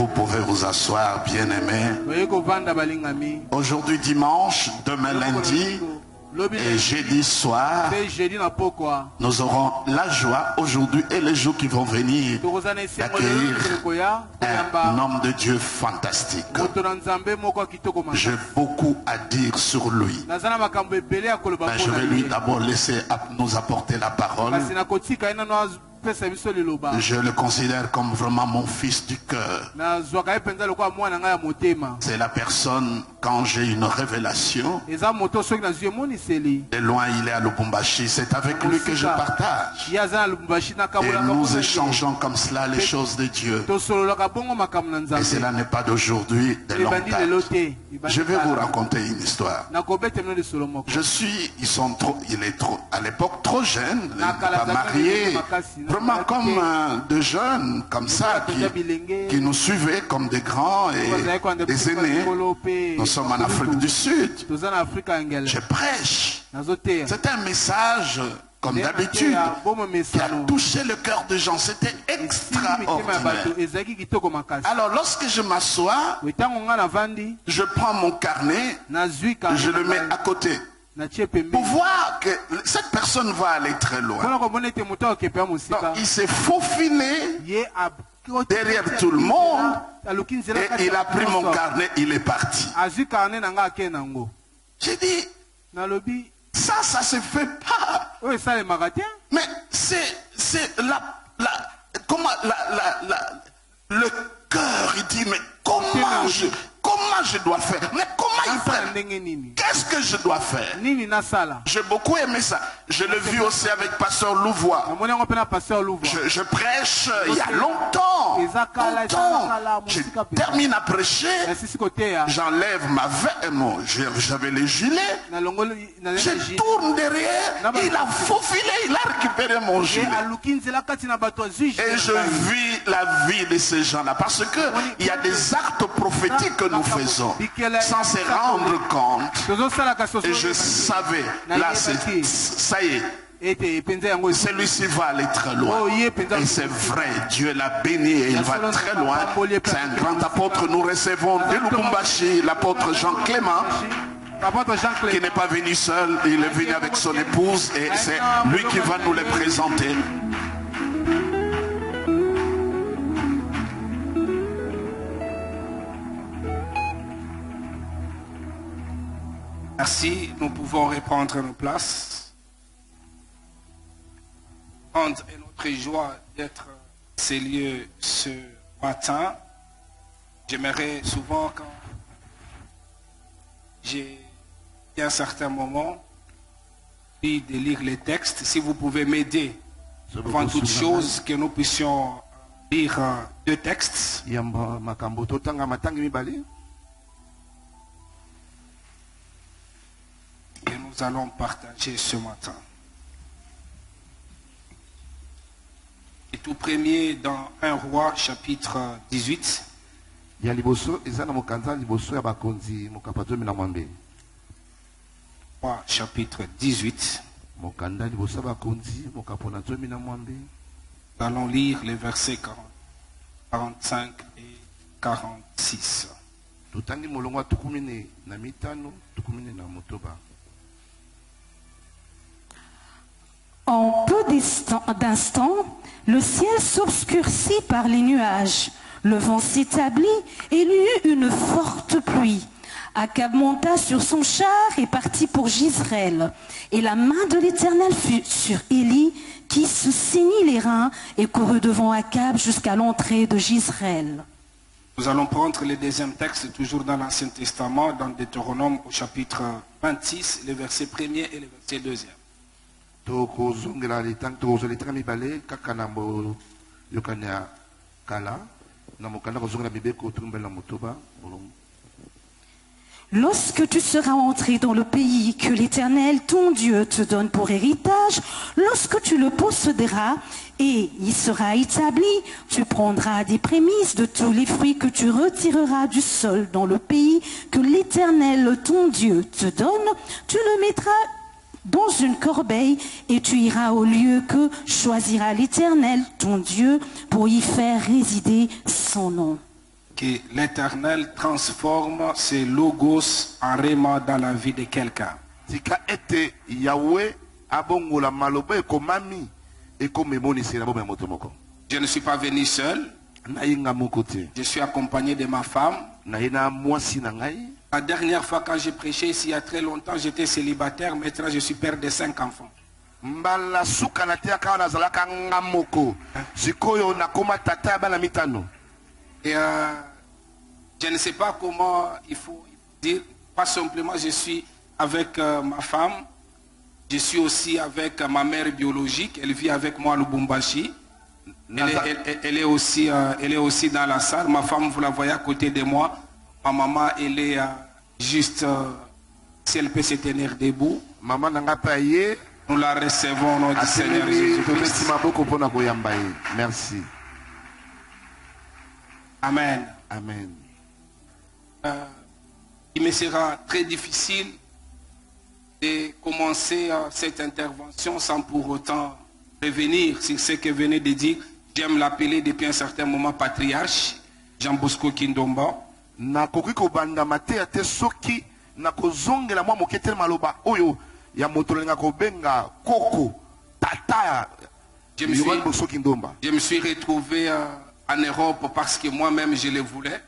Vous pouvez vous asseoir, bien-aimés. Aujourd'hui dimanche, demain lundi et jeudi soir, nous aurons la joie aujourd'hui et les jours qui vont venir d'accueillir un homme de Dieu fantastique. J'ai beaucoup à dire sur lui. Je vais lui d'abord laisser nous apporter la parole. Je le considère comme vraiment mon fils du cœur. C'est la personne, quand j'ai une révélation, de loin il est à Lubumbashi, c'est avec lui que je partage. Et nous échangeons comme cela les choses de Dieu. Et cela n'est pas d'aujourd'hui, de longtemps. Je vais vous raconter une histoire. Il est trop, à l'époque trop jeune, pas marié. Vraiment comme de jeunes, comme ça, qui nous suivaient comme des grands et des aînés. Nous sommes en Afrique du Sud. Je prêche. C'est un message, comme d'habitude, qui a touché le cœur des gens. C'était extraordinaire. Alors, lorsque je m'assois, je prends mon carnet, je le mets à côté. Pour voir que cette personne va aller très loin. Donc, il s'est faufilé derrière tout le monde et il a pris mon carnet, il est parti. J'ai dit, ça se fait pas. Mais c'est le cœur, il dit, mais comment je dois faire? Mais comment il fait? Qu'est-ce que je dois faire? J'ai beaucoup aimé ça. Je l'ai vu aussi avec Pasteur Louvois. Je prêche il y a longtemps. Je termine à prêcher. J'enlève ma veste. J'avais les gilets. Je tourne derrière. Il a faufilé. Il a récupéré mon gilet. Et je vis la vie de ces gens-là. Parce qu'il y a des actes prophétiques que nous faisons sans se rendre compte. Et je savais, là, ça y est, celui-ci va aller très loin. Et c'est vrai, Dieu l'a béni et il va très loin. C'est un grand apôtre. Nous recevons de Lubumbashi l'apôtre Jean Clément, qui n'est pas venu seul, il est venu avec son épouse et c'est lui qui va nous les présenter. Merci, nous pouvons reprendre nos places. Honte et notre joie d'être ces lieux ce matin. J'aimerais souvent, quand j'ai un certain moment, de lire les textes. Si vous pouvez m'aider, avant toute chose, que nous puissions lire deux textes. Que nous allons partager ce matin. Et tout premier dans 1 Roi chapitre 18. Roi chapitre 18. Nous allons lire les versets 45 et 46. En peu d'instants, le ciel s'obscurcit par les nuages. Le vent s'établit et il y eut une forte pluie. Akab monta sur son char et partit pour Jezreel. Et la main de l'Éternel fut sur Élie, qui se saignit les reins et courut devant Akab jusqu'à l'entrée de Jezreel. Nous allons prendre le deuxième texte, toujours dans l'Ancien Testament, dans Deutéronome au chapitre 26, les versets 1er et les versets 2e. Lorsque tu seras entré dans le pays que l'Éternel, ton Dieu, te donne pour héritage, lorsque tu le posséderas et il sera établi, tu prendras des prémices de tous les fruits que tu retireras du sol dans le pays que l'Éternel, ton Dieu, te donne. Tu le mettras dans une corbeille et tu iras au lieu que choisira l'Éternel, ton Dieu, pour y faire résider son nom. que l'Éternel transforme ses logos en réma dans la vie de quelqu'un. Je ne suis pas venu seul. Je suis accompagné de ma femme. La dernière fois quand j'ai prêché ici il y a très longtemps, j'étais célibataire. Maintenant je suis père de 5 enfants. Et je ne sais pas comment il faut dire. Pas simplement je suis avec ma femme. Je suis aussi avec ma mère biologique. Elle vit avec moi à Lubumbashi. Elle est aussi dans la salle. Ma femme, vous la voyez à côté de moi. Ma maman, elle est juste, si elle peut se tenir debout. Nous la recevons au nom du Seigneur Jésus-Christ. Merci. Amen. Amen. Il me sera très difficile de commencer cette intervention sans pour autant revenir sur ce que venait de dire. J'aime l'appeler depuis un certain moment patriarche, Jean Bosco Kindomba. Na kokiko banda mate ate soki na kozongela mwa moketel maloba oyo ya motolenga kobenga koko tata. Je me suis retrouvé en Europe parce que moi-même je le voulais.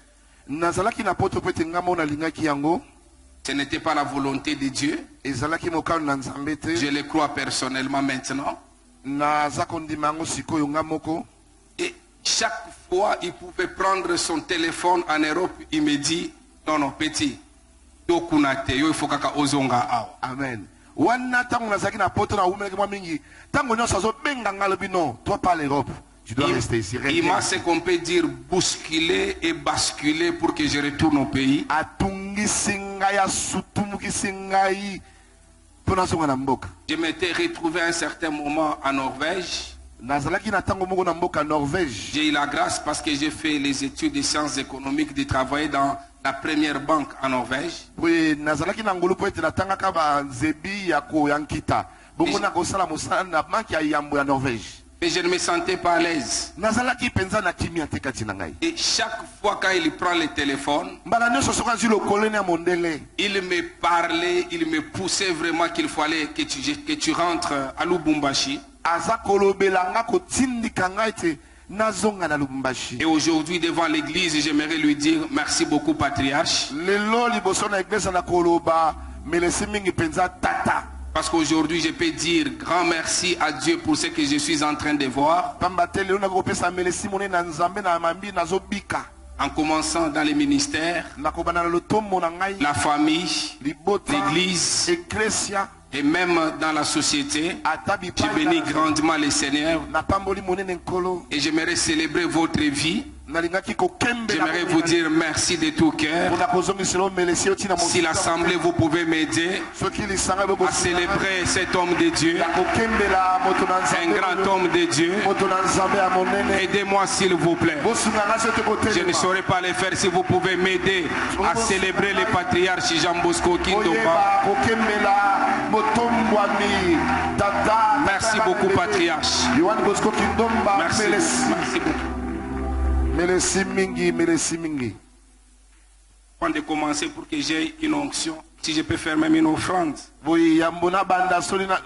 Nazalaki na poto pete ngamo na lingaki yango. Ce n'était pas la volonté de Dieu. Ezalaki mokano na Nzambe te. Je le crois personnellement maintenant. Nazakondima ngo sikoyo ngamoko. Et chaque fois, il pouvait prendre son téléphone en Europe, il me dit, non, non, petit, il faut que ozonga awa. Amen. Wana tango nazaki na poto na umele mwa mingi. Tango nyoso azo benga ngalobi non, toi pas l'Europe. Tu dois rester ici. Il m'a ce qu'on peut dire bousculer et basculer pour que je retourne au pays. Atungi singa ya sutumuki singai. Je m'étais retrouvé à un certain moment en Norvège. J'ai eu la grâce parce que j'ai fait les études de sciences économiques de travailler dans la première banque en Norvège. Mais je ne me sentais pas à l'aise. Et chaque fois quand il prend le téléphone, il me parlait, il me poussait vraiment qu'il fallait que tu rentres à Lubumbashi. Et aujourd'hui devant l'église, j'aimerais lui dire merci beaucoup patriarche. Parce qu'aujourd'hui, je peux dire grand merci à Dieu pour ce que je suis en train de voir. En commençant dans les ministères, la famille, l'église et même dans la société. Je bénis grandement le Seigneur. Et j'aimerais célébrer votre vie. J'aimerais vous dire merci de tout cœur. Si l'assemblée vous pouvez m'aider à célébrer cet homme de Dieu, un grand homme de Dieu, aidez-moi s'il vous plaît. Je ne saurais pas le faire. Si vous pouvez m'aider à célébrer le patriarche Jean Bosco Kindomba. Merci beaucoup patriarche. Merci, merci beaucoup. Merci mingi, merci mingi. Avant de commencer pour que j'ai une onction, si je peux faire même une offrande. Oui, yambona banda soli na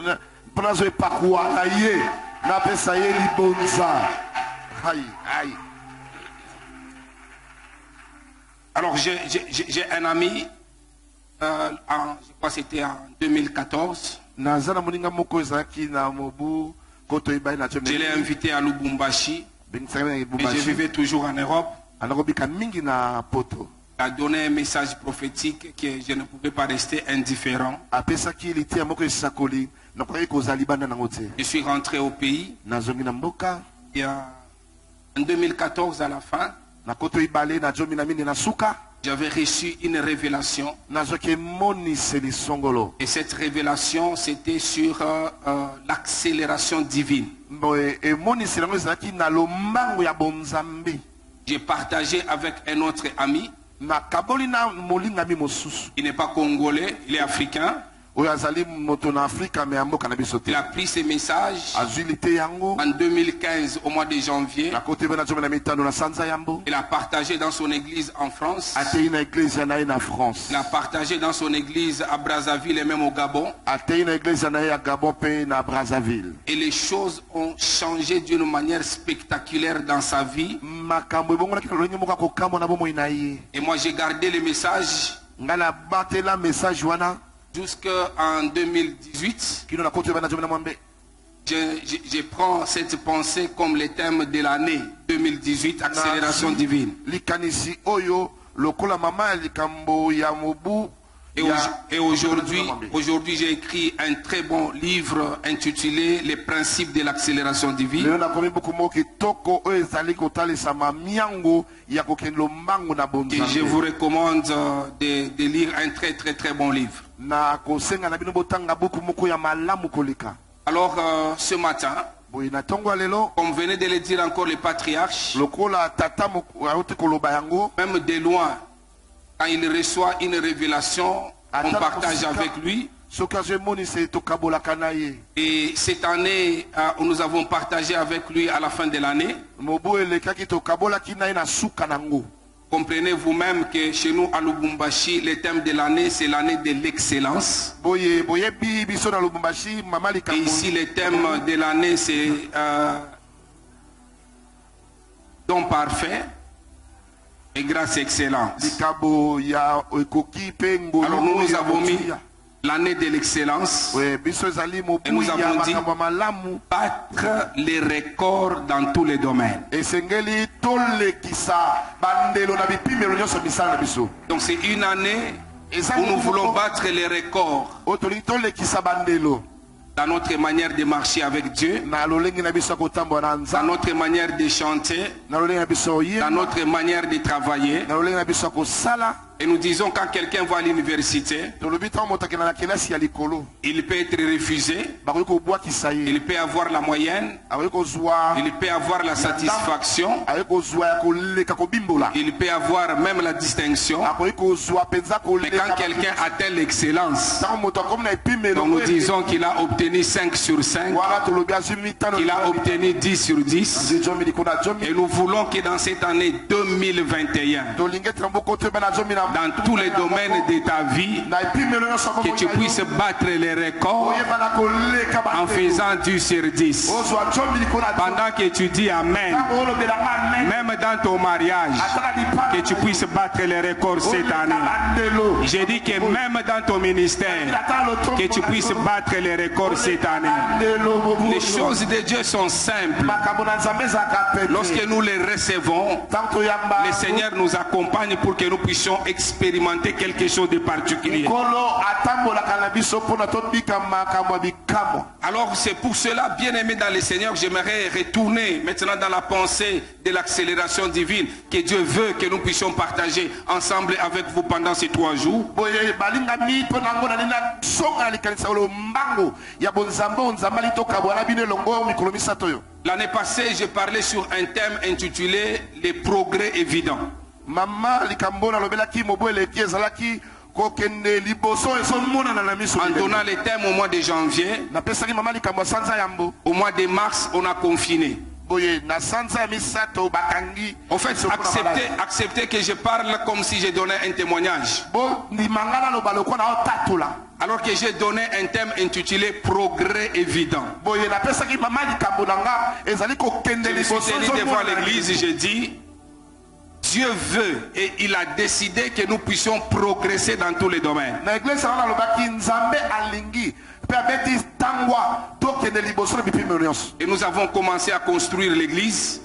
prazo epakwa na ye na pesa ye libonza. Aïe, aïe. Alors j'ai un ami, je crois que c'était en 2014. Je l'ai invité à Lubumbashi. Et je vivais toujours en Europe. Il a donné un message prophétique que je ne pouvais pas rester indifférent. Je suis rentré au pays. Et en 2014 à la fin, j'avais reçu une révélation. Et cette révélation, c'était sur l'accélération divine. J'ai partagé avec un autre ami. Il n'est pas congolais, il est africain. Il a pris ces messages en 2015 au mois de janvier. Il a partagé dans son église en France. Il a partagé dans son église à Brazzaville et même au Gabon. Et les choses ont changé d'une manière spectaculaire dans sa vie. Et moi j'ai gardé les messages jusqu'en 2018. Je prends cette pensée comme le thème de l'année 2018, accélération divine. Et aujourd'hui j'ai écrit un très bon livre intitulé Les principes de l'accélération divine. Et je vous recommande de lire un très bon livre. Alors ce matin, comme venait de le dire encore les patriarches, même de loin, quand il reçoit une révélation, on partage avec lui. Et cette année, nous avons partagé avec lui à la fin de l'année. Comprenez vous-même que chez nous à Lubumbashi, le thème de l'année, c'est l'année de l'excellence. Et ici, le thème de l'année, c'est don parfait et grâce excellente. Alors nous avons mis l'année de l'excellence et nous avons dit battre les records dans tous les domaines. Donc c'est une année où nous voulons battre les records dans notre manière de marcher avec Dieu, dans notre manière de chanter, dans notre manière de travailler. Et nous disons quand quelqu'un va à l'université, il peut être refusé, il peut avoir la moyenne, il peut avoir la satisfaction, il peut avoir même la distinction. Mais quand quelqu'un atteint l'excellence, nous disons qu'il a obtenu 5 sur 5, qu'il a obtenu 10 sur 10. Et nous voulons que dans cette année 2021, dans tous les domaines de ta vie, que tu puisses battre les records en faisant 10 sur 10. Pendant que tu dis Amen, même dans ton mariage, que tu puisses battre les records cette année. J'ai dit que même dans ton ministère, que tu puisses battre les records cette année. Les choses de Dieu sont simples. Lorsque nous les recevons, le Seigneur nous accompagne pour que nous puissions expérimenter quelque chose de particulier. Alors c'est pour cela, bien aimé dans le Seigneur, j'aimerais retourner maintenant dans la pensée de l'accélération divine que Dieu veut que nous puissions partager ensemble avec vous pendant ces 3 jours. L'année passée, j'ai parlé sur un thème intitulé Les progrès évidents. En donnant les thèmes au mois de janvier, au mois de mars, on a confiné. En fait, acceptez que je parle comme si je donnais un témoignage. Alors que j'ai donné un thème intitulé Progrès évident. Je me suis tenu devant l'église, j'ai dit Dieu veut et il a décidé que nous puissions progresser dans tous les domaines. Et nous avons commencé à construire l'église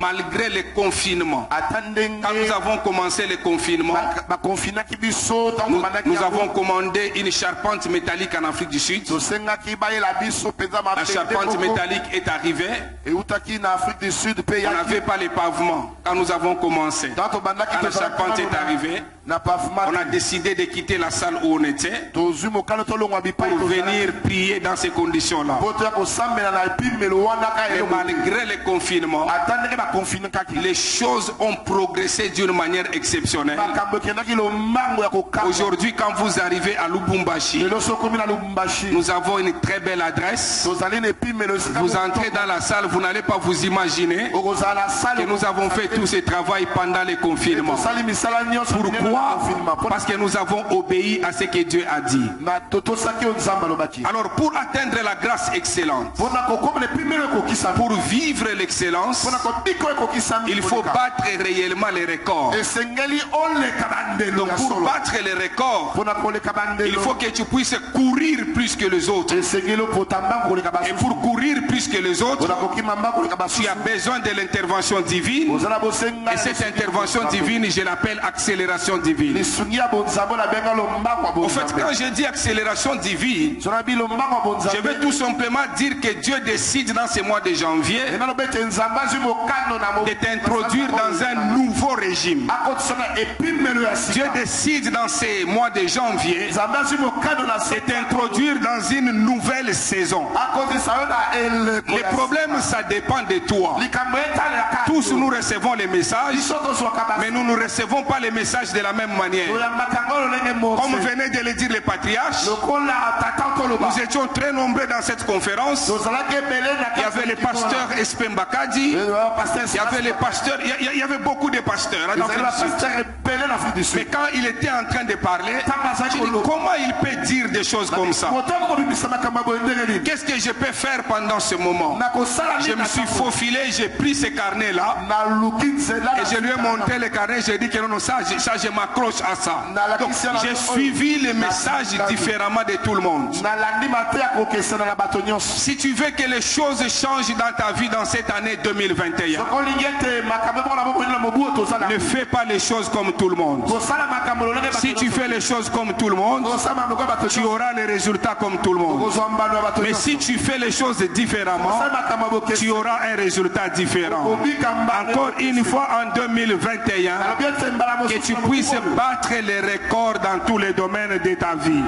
malgré les confinements. Quand nous avons commencé le confinement, nous avons commandé une charpente métallique en Afrique du Sud. La charpente métallique est arrivée. On n'avait pas les pavements quand nous avons commencé. Quand la charpente est arrivée, on a décidé de quitter la salle où on était pour venir prier dans ce ces conditions-là. Et malgré les confinements, les choses ont progressé d'une manière exceptionnelle. Aujourd'hui, quand vous arrivez à Lubumbashi, nous avons une très belle adresse. Vous entrez dans la salle, vous n'allez pas vous imaginer que nous avons fait tout ce travail pendant les confinements. Pourquoi? Parce que nous avons obéi à ce que Dieu a dit. Alors pour atteindre la grâce excellente, pour vivre l'excellence, il faut battre réellement les records. Donc pour battre les records, il faut que tu puisses courir plus que les autres. Et pour courir plus que les autres, tu as besoin de l'intervention divine. Et cette intervention divine, je l'appelle accélération divine. En fait, quand je dis accélération divine, je veux tout simplement dire que Dieu décide dans ce mois de janvier de t'introduire dans un nouveau régime. Dieu décide dans ces mois de janvier de t'introduire dans une nouvelle saison. Les problèmes, ça dépend de toi. Tous nous recevons les messages, mais nous ne recevons pas les messages de la même manière. Comme venait de le dire les patriarches, nous étions très nombreux dans cette conférence. Il y avait les pasteurs Espembakadi, il y avait les pasteurs, il y avait beaucoup de pasteurs. Mais quand il était en train de parler, je dis, comment il peut dire des choses comme ça? Qu'est-ce que je peux faire pendant ce moment? Je me suis faufilé, j'ai pris ce carnet-là et je lui ai montré le carnet. J'ai dit que non, ça je m'accroche à ça. Donc j'ai suivi les messages différemment de tout le monde. Si tu veux que les choses changent dans ta vie dans cette année 2021, ne fais pas les choses comme tout le monde. Si tu fais les choses comme tout le monde, tu auras les résultats comme tout le monde. Mais si tu fais les choses différemment, tu auras un résultat différent. Encore une fois en 2021, que tu puisses battre les records dans tous les domaines de ta vie.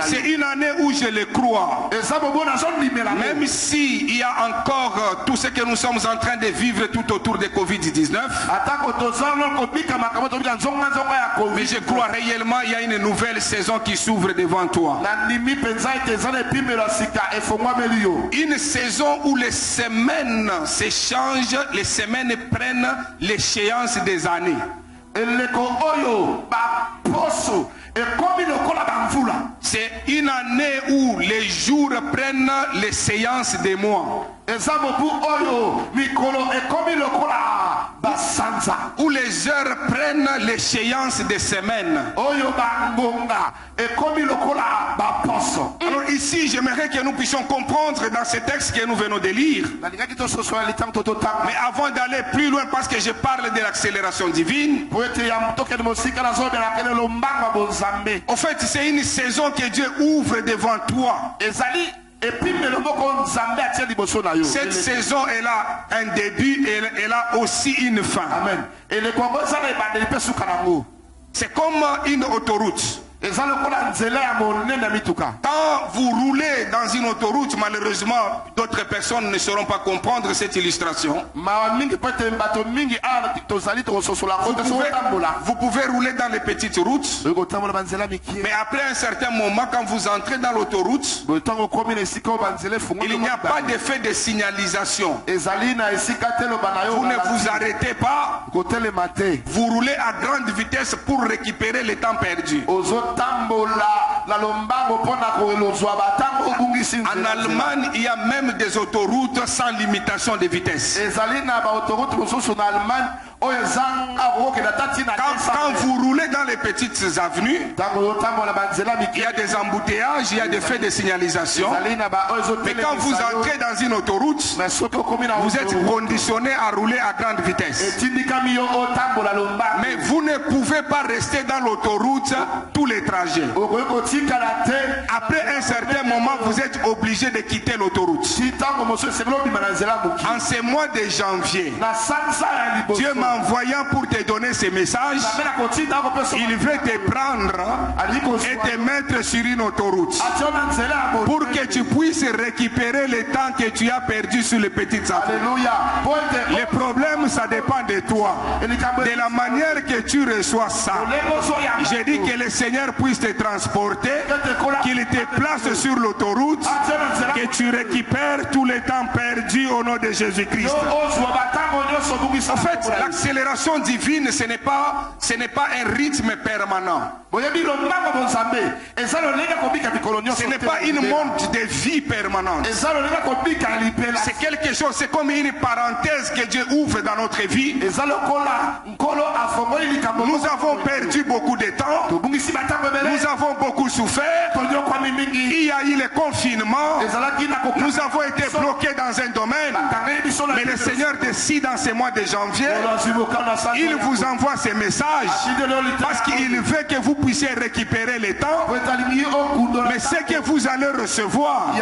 C'est une année où je le crois. Même s'il y a encore tout ce que nous sommes en train de vivre tout autour de Covid-19, mais je crois réellement qu'il y a une nouvelle saison qui s'ouvre devant toi. Une saison où les semaines s'échangent, les semaines prennent l'échéance des années. C'est une année où les jours prennent les séances des mois. Où les heures prennent l'échéance des semaines. Alors ici, j'aimerais que nous puissions comprendre dans ce texte que nous venons de lire. Mais avant d'aller plus loin, parce que je parle de l'accélération divine, en fait, c'est une saison que Dieu ouvre devant toi. Cette saison, elle a un début et elle a aussi une fin. Amen. C'est comme une autoroute. Quand vous roulez dans une autoroute, malheureusement, d'autres personnes ne sauront pas comprendre cette illustration. Vous pouvez rouler dans les petites routes, mais après un certain moment, quand vous entrez dans l'autoroute, il n'y a pas d'effet de signalisation. Vous ne vous arrêtez pas. Vous roulez à grande vitesse pour récupérer le temps perdu. En Allemagne, il y a même des autoroutes sans limitation de vitesse. Quand vous roulez dans les petites avenues, il y a des embouteillages, il y a des faits de signalisation. Mais quand vous entrez dans une autoroute, vous êtes conditionné à rouler à grande vitesse. Mais vous ne pouvez pas rester dans l'autoroute tous les trajets. Après un certain moment, vous êtes obligé de quitter l'autoroute. En ce mois de janvier, Dieu m'a m'envoyant pour te donner ces messages, il veut te prendre et te mettre sur une autoroute pour que tu puisses récupérer le temps que tu as perdu sur les petites affaires. Le problème, ça dépend de toi, de la manière que tu reçois ça. J'ai dit que le Seigneur puisse te transporter, qu'il te place sur l'autoroute, que tu récupères tout le temps perdu au nom de Jésus-Christ. En fait, l'accélération divine, ce n'est pas un rythme permanent. Ce n'est pas une mode de vie permanente. C'est quelque chose, c'est comme une parenthèse que Dieu ouvre dans notre vie. Nous avons perdu beaucoup de temps. Nous avons beaucoup souffert. Il y a eu le confinement. Nous avons été bloqués dans un domaine. Mais le Seigneur décide en ce mois de janvier. Il vous envoie ces messages parce qu'il veut que vous puissiez récupérer le temps. Mais ce que vous allez recevoir,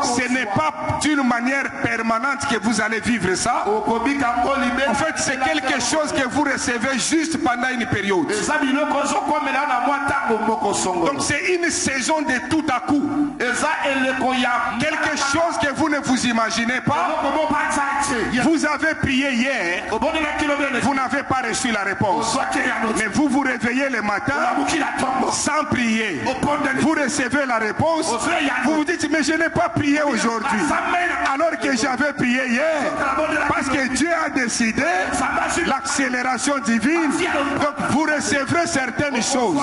ce n'est pas d'une manière permanente que vous allez vivre ça. En fait, c'est quelque chose que vous recevez juste pendant une période. Donc c'est une saison de tout à coup. Quelque chose que vous ne vous imaginez pas. Vous avez prié hier, vous n'avez pas reçu la réponse. Mais vous vous réveillez le matin sans prier. Vous recevez la réponse. Vous vous dites, mais je n'ai pas prié aujourd'hui. Alors que j'avais prié hier. Parce que Dieu a décidé l'accélération divine. Donc vous recevrez certaines choses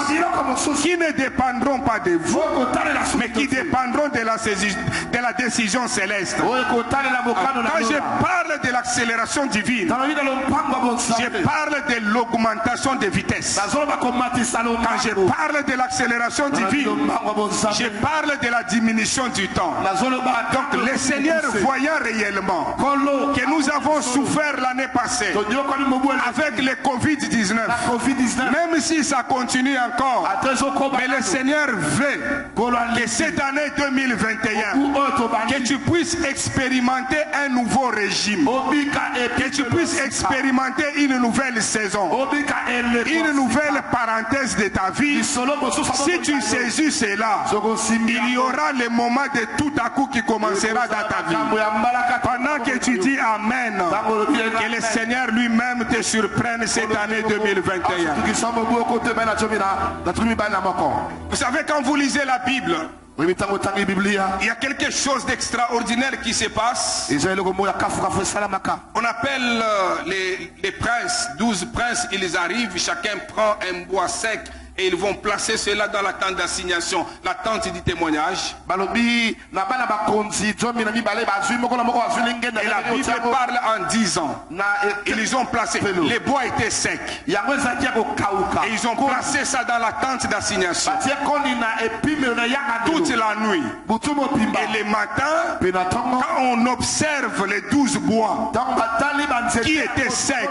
qui ne dépendront pas de vous, mais qui dépendront de la décision céleste. Quand je parle de l'accélération divine, je parle de l'augmentation de vitesse. Quand je parle de l'accélération divine, je parle de la diminution du temps. Donc le Seigneur, voyant réellement que nous avons souffert l'année passée avec le Covid-19, même si ça continue encore, mais le Seigneur veut que cette année 2021, que tu puisses expérimenter un nouveau régime, que tu puisses expérimenter une nouvelle saison, une nouvelle parenthèse de ta vie. Si tu saisis cela, il y aura le moment de tout à coup qui commencera dans ta vie. Pendant que tu dis Amen, que le Seigneur lui-même te surprenne cette année 2021. Vous savez, quand vous lisez la Bible, il y a quelque chose d'extraordinaire qui se passe. On appelle les princes, 12 princes, ils arrivent, chacun prend un bois sec et ils vont placer cela dans la tente d'assignation, la tente du témoignage. Et la Bible parle en 10 ans. Ils ont placé, les bois étaient secs. Et ils ont placé ça dans la tente d'assignation toute la nuit. Et le matin, quand on observe les 12 bois qui étaient secs,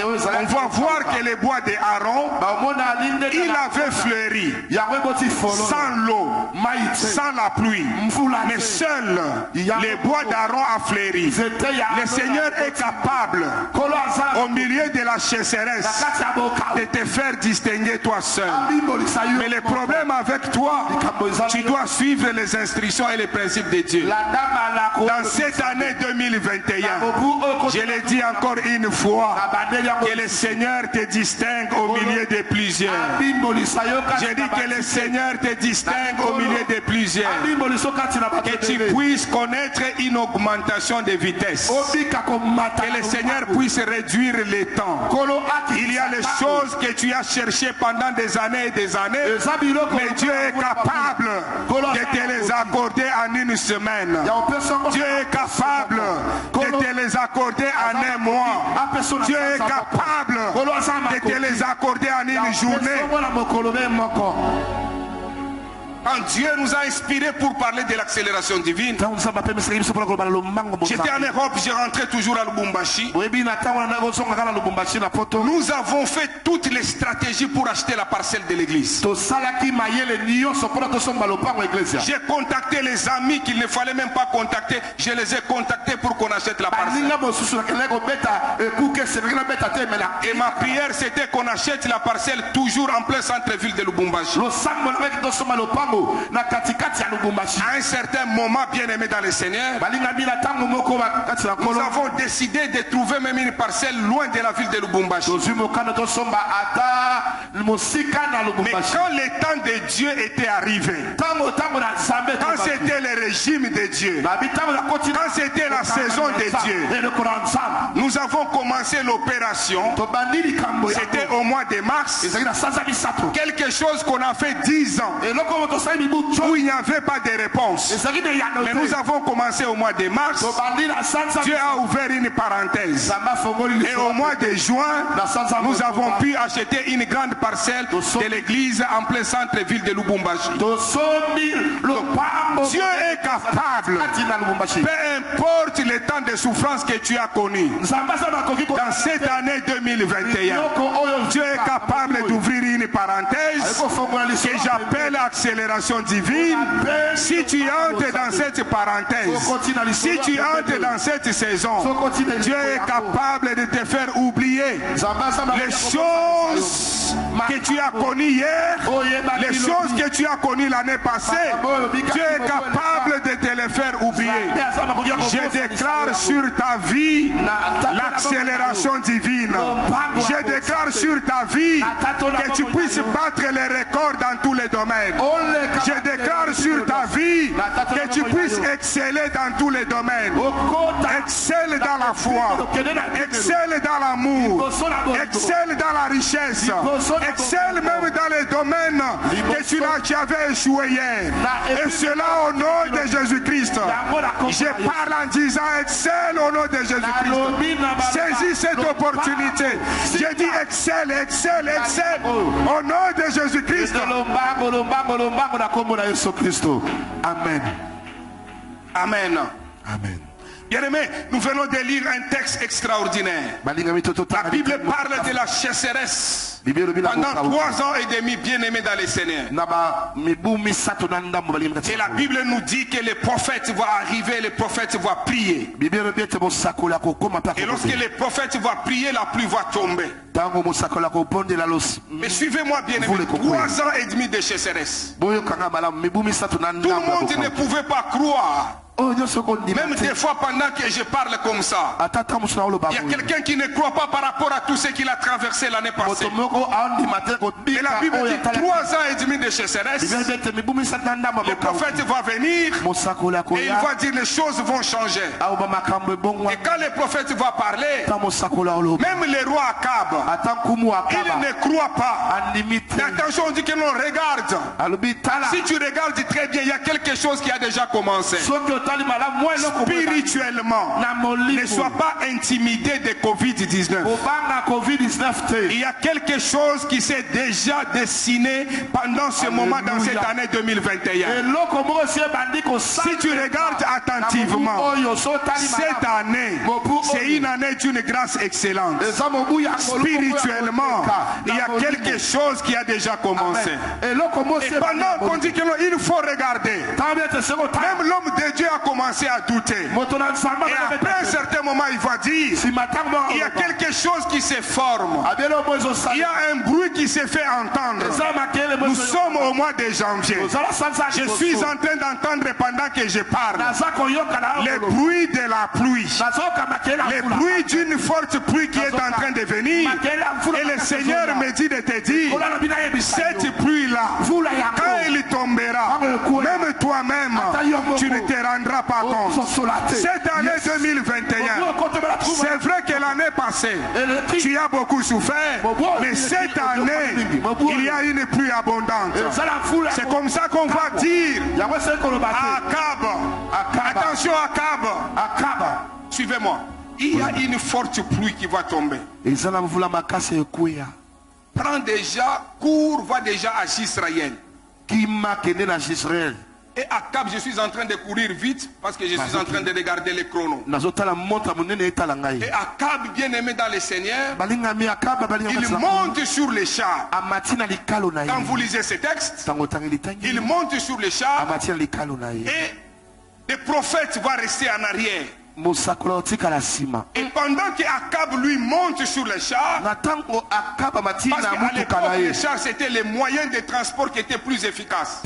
on va voir que les bois d'Aaron, il avait fleuri sans l'eau, sans la pluie, mais seul les bois d'Aaron a fleuri. Le Seigneur est capable, au milieu de la chasseresse, de te faire distinguer toi seul. Mais le problème avec toi, tu dois suivre les instructions et les principes de Dieu. Dans cette année 2021, je le dis encore une fois, que le Seigneur te distingue au milieu de plusieurs. J'ai dit que le Seigneur te distingue au milieu de plusieurs. Que tu puisses connaître une augmentation de vitesse. Que le Seigneur puisse réduire les temps. Il y a les choses que tu as cherchées pendant des années et des années, mais Dieu est capable de te les accorder en une semaine. Dieu est capable de te les accorder en un mois. Dieu est capable de te les accorder en une journée. Quand Dieu nous a inspirés pour parler de l'accélération divine. J'étais en Europe, j'ai rentré toujours à Lubumbashi. Nous avons fait toutes les stratégies pour acheter la parcelle de l'église. J'ai contacté les amis qu'il ne fallait même pas contacter. Je les ai contactés pour qu'on achète la parcelle. Et ma prière c'était qu'on achète la parcelle toujours en plein centre-ville de Lubumbashi. À un certain moment, bien aimé dans le Seigneur, nous avons décidé de trouver même une parcelle loin de la ville de Lubumbashi. Mais quand le temps de Dieu était arrivé, quand c'était le régime de Dieu, quand c'était la saison de Dieu, nous avons commencé l'opération. C'était au mois de mars. Quelque chose qu'on a fait 10 ans où il n'y avait pas de réponse. Mais nous avons commencé au mois de mars. Dieu a ouvert une parenthèse. Et au mois de juin, nous avons pu acheter une grande parcelle de l'église en plein centre-ville de Lubumbashi. Dieu est capable, peu importe le temps de souffrance que tu as connu, dans cette année 2021, Dieu est capable d'ouvrir une parenthèse que j'appelle accélération divine. Si tu entres dans cette parenthèse, si tu entres dans cette saison, Dieu est capable de te faire oublier les choses que tu as connues hier, les choses que tu as connues l'année passée. Dieu est capable de te les faire oublier. Je déclare sur ta vie l'accélération divine. Je déclare sur ta vie que tu puisses battre les records dans tous les domaines. Je déclare sur ta vie que tu puisses exceller dans tous les domaines. Excelle dans la foi, excelle dans l'amour, excelle dans la richesse, excelle même dans les domaines que tu avais échoué hier. Et cela au nom de Jésus-Christ. Je parle en disant excelle au nom de Jésus-Christ. Saisis cette opportunité. Je dis excelle, excelle, excelle au nom de Jésus-Christ. Amen. Amen. Amen. Bien-aimé, nous venons de lire un texte extraordinaire. La Bible parle de la chasseresse pendant 3 ans et demi, bien-aimé dans les Seigneur. Et la Bible nous dit que les prophètes vont arriver, les prophètes vont prier. Et lorsque les prophètes vont prier, la pluie va tomber. Mais suivez-moi bien aimé, 3 ans et demi de chasseresse. Tout le monde ne pouvait pas croire. Même des fois pendant que je parle comme ça, il y a quelqu'un qui ne croit pas par rapport à tout ce qu'il a traversé l'année passée. Et la Bible dit 3 ans et demi de chasseresse. Le prophète va venir et il va dire les choses vont changer. Et quand le prophète va parler, même le roi Akab, il ne croit pas. Mais attention, on dit que l'on regarde. Si tu regardes très bien, il y a quelque chose qui a déjà commencé. Spirituellement, ne sois pas intimidé de Covid-19. Il y a quelque chose qui s'est déjà dessiné pendant ce moment dans cette année 2021. Si tu regardes attentivement, cette année, c'est une année d'une grâce excellente. Spirituellement, il y a quelque chose qui a déjà commencé. Et pendant qu'on dit qu'il faut regarder, même l'homme de Dieu a commencé à douter. Et après un certain moment, il va dire, il y a quelque chose qui se forme. Il y a un bruit qui se fait entendre. Nous sommes au mois de janvier. Je suis en train d'entendre pendant que je parle le bruit de la pluie. Le bruit d'une forte pluie qui est en train de venir. Et le Seigneur me dit de te dire, cette pluie-là, quand elle tombera, même toi-même, tu ne te rendras pas compte. Cette année 2021, c'est vrai que l'année passée, tu as beaucoup souffert, mais cette année, il y a une pluie abondante. C'est comme ça qu'on va dire à Akab, attention Akab, suivez-moi, il y a une forte pluie qui va tomber. Prends déjà, cours, va déjà à Israël. Et Akab, je suis en train de courir vite parce que je suis en train de regarder les chronos. Et Akab, bien aimé dans le Seigneur, il monte sur les chars. Quand vous lisez ces textes, il monte sur les chars et le prophète va rester en arrière. Et pendant que Akab lui monte sur les chars, parce qu'à l'époque les chars c'était les moyens de transport qui étaient plus efficaces.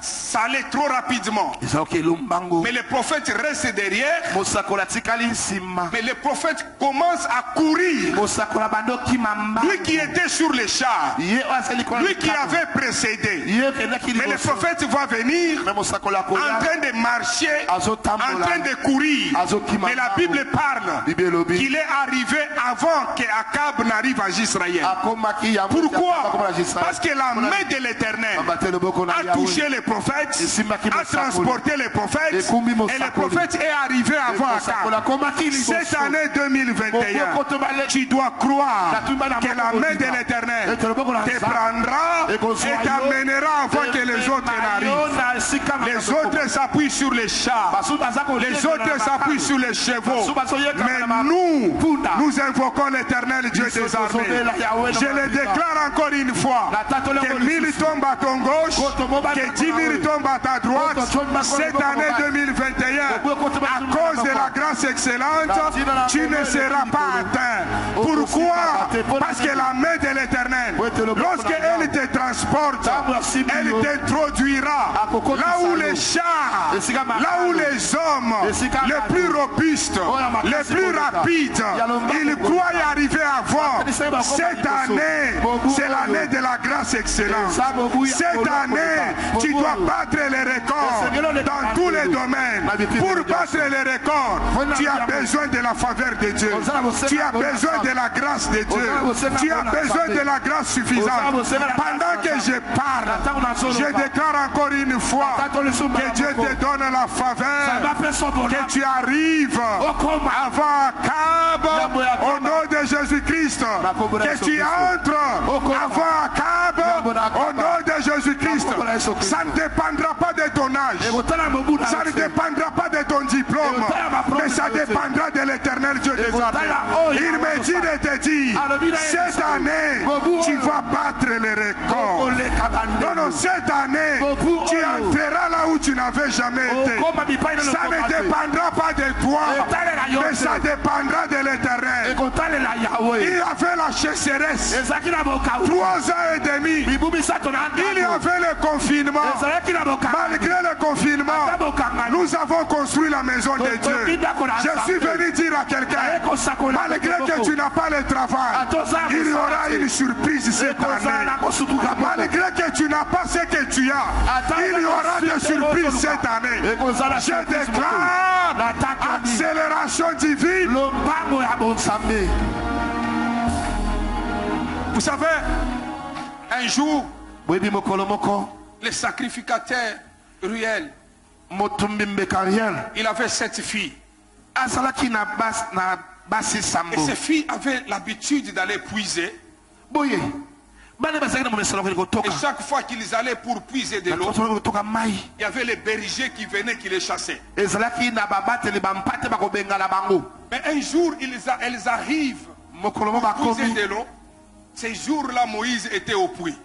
Ça allait trop rapidement. Mais le prophète reste derrière. Mais le prophète commence à courir. Lui qui était sur les chars, lui qui avait précédé. Mais le prophète va venir en train de marcher, en train de courir. Mais la Bible parle qu'il est arrivé avant que Akab n'arrive à Israël. Pourquoi? Parce que la main de l'Éternel a touché les prophètes, a transporté les prophètes, et le prophète est arrivé avant Akab. Cette année 2021, tu dois croire que la main de l'Éternel te prendra et t'amènera avant que les autres n'arrivent. Les autres s'appuient sur les chars, les autres s'appuient sur les chevaux, mais nous invoquons l'Éternel Dieu des armées. Je le déclare encore une fois, que 1000 tombent à ton gauche, que 10 000 tombent à ta droite. Cette année 2021, à cause de la grâce excellente, tu ne seras pas atteint. Pourquoi? Parce que la main de l'Éternel, lorsqu'elle te transporte, elle t'introduira là où les chars, là où les hommes les plus robustes, les plus rapides, ils croient y arriver avant. Cette année, c'est l'année de la grâce excellente. Cette année, tu dois battre les records dans tous les domaines. Pour battre les records, tu as besoin de la faveur de Dieu. Tu as besoin de la grâce de Dieu. Tu as besoin de la grâce suffisante. Pendant que je parle, je déclare encore une fois que Dieu te donne la faveur, que tu arrives avant Akab au nom de Jésus-Christ, que tu entres avant Akab au nom de Jésus-Christ. Ça ne dépendra pas de ton âge, ça ne dépendra pas de ton diplôme, mais ça dépendra de l'Éternel Dieu des armées. Il me dit de te dire, cette année tu vas battre les records. Non, cette année tu entreras là où tu n'avais jamais été. Ça ne dépendra pas de toi, mais ça dépendra de l'Éternel. Il y avait la chasseresse 3 ans et demi. Il y avait le confinement. Malgré le confinement, nous avons construit la maison de Dieu. Je suis venu dire à quelqu'un, malgré que tu n'as pas le travail, il y aura une surprise cette année. Malgré que tu n'as pas ce que tu as, il y aura des surprises cette année. Je déclare accélération divine. Vous savez, un jour, le sacrificateur Ruel, il avait 7 filles. Et ces filles avaient l'habitude d'aller puiser. Et chaque fois qu'ils allaient pour puiser de l'eau, il y avait les bergers qui venaient, qui les chassaient. Mais un jour, elles arrivent pour puiser de l'eau. Ces jours-là, Moïse était au puits.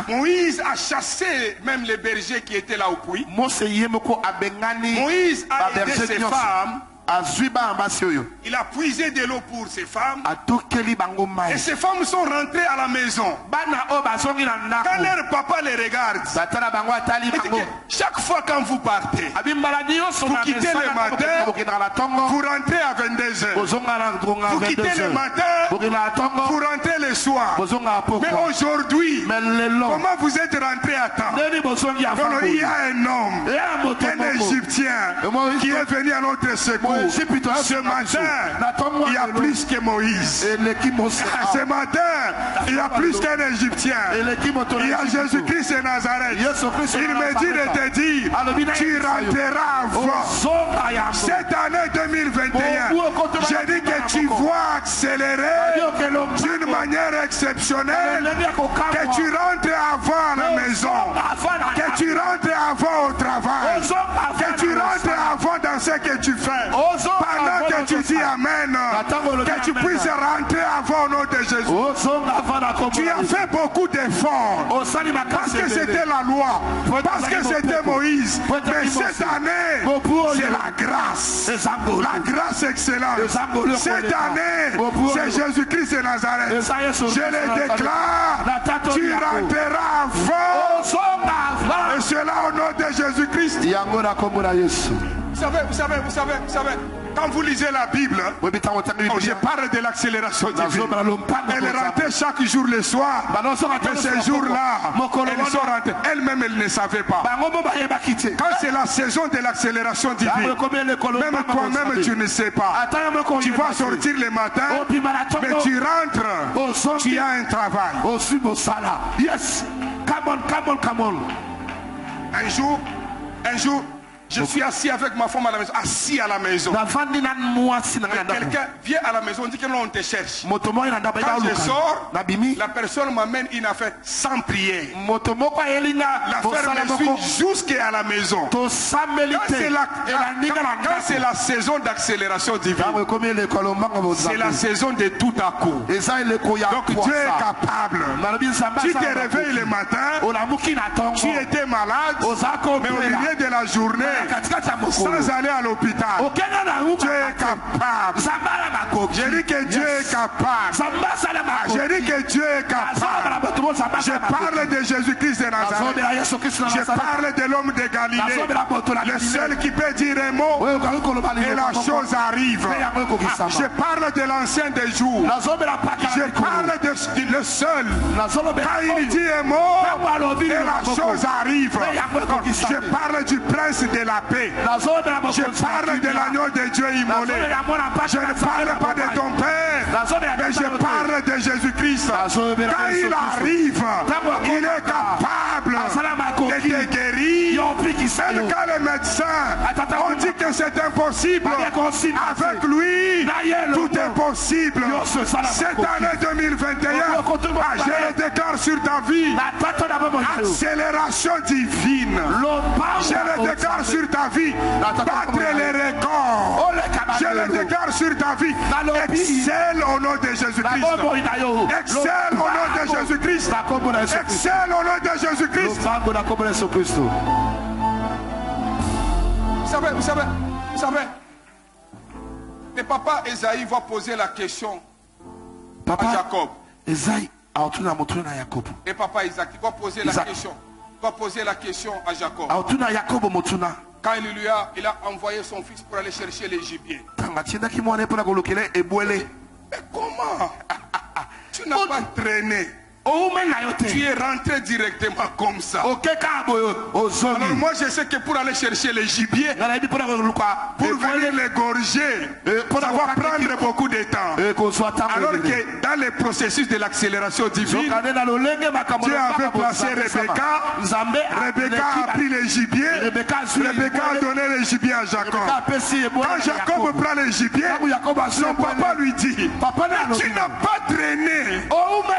Moïse a chassé même les bergers qui étaient là au puits. Moïse a aidé ses femmes. Il a puisé de l'eau pour ses femmes. Et ces femmes sont rentrées à la maison. Quand leur papa les regarde, chaque fois quand vous partez, vous quittez le matin, vous rentrez à 22h. Vous quittez le matin, vous rentrez le soir. Mais aujourd'hui, comment vous êtes rentrés à temps? Non, il y a un homme, un Égyptien, qui est venu à notre secours. Ce matin, il y a plus que Moïse. Ce matin, il y a plus qu'un Égyptien. Il y a Jésus-Christ de Nazareth. Il me dit de te dire, tu rentreras avant. Cette année 2021, j'ai dit que tu vas accélérer d'une manière exceptionnel, que tu rentres avant à la maison, que tu rentres avant au travail, que tu rentres avant dans ce que tu fais. Pendant que tu dis Amen, que tu puisses rentrer avant au nom de Jésus. Tu as fait beaucoup d'efforts parce que c'était la loi, parce que c'était Moïse. Mais cette année, c'est la grâce. La grâce excellente. Cette année, c'est Jésus-Christ de Nazareth. Je le déclare, tu rentreras avant. Et cela au nom de Jésus-Christ. Vous savez, quand vous lisez la Bible, je parle de l'accélération divine. Elle rentrait chaque jour le soir, mais ces jours-là, elles sont rentrées. Elle-même, elle ne savait pas. Quand c'est la saison de l'accélération divine, même toi-même, tu ne sais pas. Tu vas sortir le matin, mais tu rentres, tu as un travail. Yes, come on. Un jour, je suis assis avec ma femme à la maison, assis à la maison. Quelqu'un vient à la maison, on dit que non, on te cherche. Quand je sors, la personne m'amène une affaire sans prier. L'affaire me suit jusqu'à la maison. Quand c'est la saison d'accélération divine, c'est la saison de tout à coup. Donc Dieu est capable. Tu te réveilles le matin, tu étais malade, mais au milieu de la journée, sans aller à l'hôpital, Dieu est capable. Je dis que Dieu est capable. Je dis que Dieu est capable. Je parle de Jésus-Christ de Nazareth. Je parle de l'homme de Galilée, le seul qui peut dire un mot et la chose arrive. Je parle de l'ancien des jours. Je parle de le seul. Quand il dit un mot et la chose arrive. Je parle du prince de la paix. Je parle de l'agneau de Dieu immolé. Je ne parle pas de ton père, mais je parle de Jésus-Christ. Quand il arrive, il est capable de te guérir. Même quand les médecins ont dit que c'est impossible, avec lui, tout est possible. Cette année 2021, je le déclare sur ta vie, accélération divine. Je le déclare sur ta vie, battre les records. Je le déclare sur ta vie, excelle au nom de Jésus-Christ. Excelle au nom de Jésus-Christ. Excelle au nom de Jésus-Christ. Vous savez, le papa Esaïe va poser la question à Jacob. Et papa Isaac va poser la question. Va poser la question à Jacob. Quand il a envoyé son fils pour aller chercher les gibiers. Mais comment? Tu n'as pas traîné. Tu es rentré directement comme ça. Alors moi je sais que pour aller chercher les gibiers, pour venir les gorger, ça va prendre beaucoup de temps. Alors que dans le processus de l'accélération divine, Dieu avait placé Rebecca. Rebecca a pris les gibiers. Rebecca a donné les gibiers à Jacob. Quand Jacob prend les gibiers, son papa lui dit, tu n'as pas traîné.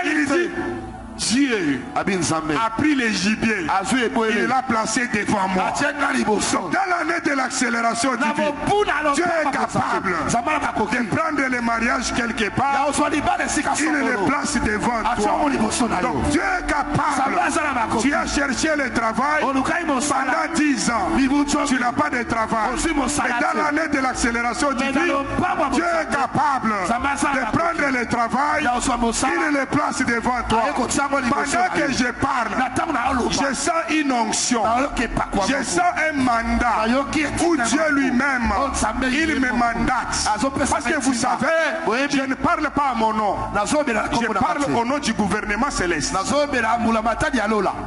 Il dit, Dieu a pris les gibiers, il l'a placé devant moi. Dans l'année de l'accélération divine, Dieu est capable de prendre le mariage quelque part, il le place devant toi. Donc Dieu est capable. Tu as cherché le travail pendant 10 ans, tu n'as pas de travail. Mais dans l'année de l'accélération divine, Dieu est capable de prendre le travail, il le place devant toi. Pendant que je parle, je sens une onction, je sens un mandat où Dieu lui-même, il me mandate. Parce que vous savez, je ne parle pas à mon nom, je parle au nom du gouvernement céleste.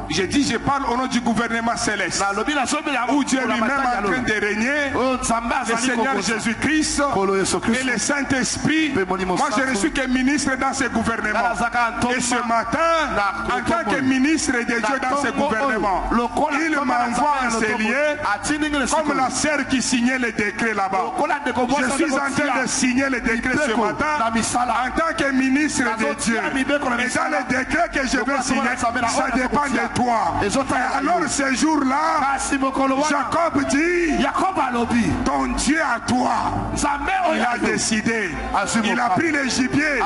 Je dis je parle au nom du gouvernement céleste, où Dieu lui-même est en train de régner, le Seigneur Jésus-Christ et le Saint-Esprit. Moi je ne suis que ministre dans ce gouvernement. Et ce matin, en tant que ministre de Dieu dans ce gouvernement, il m'envoie enseigner comme la sœur qui signait le décret là-bas. Je suis en train de signer le décret ce matin en tant que ministre de Dieu. Et dans les décrets que je vais signer, ça dépend de toi. Alors ce jour-là, Jacob dit, ton Dieu à toi, il a décidé. Il a pris les gibiers,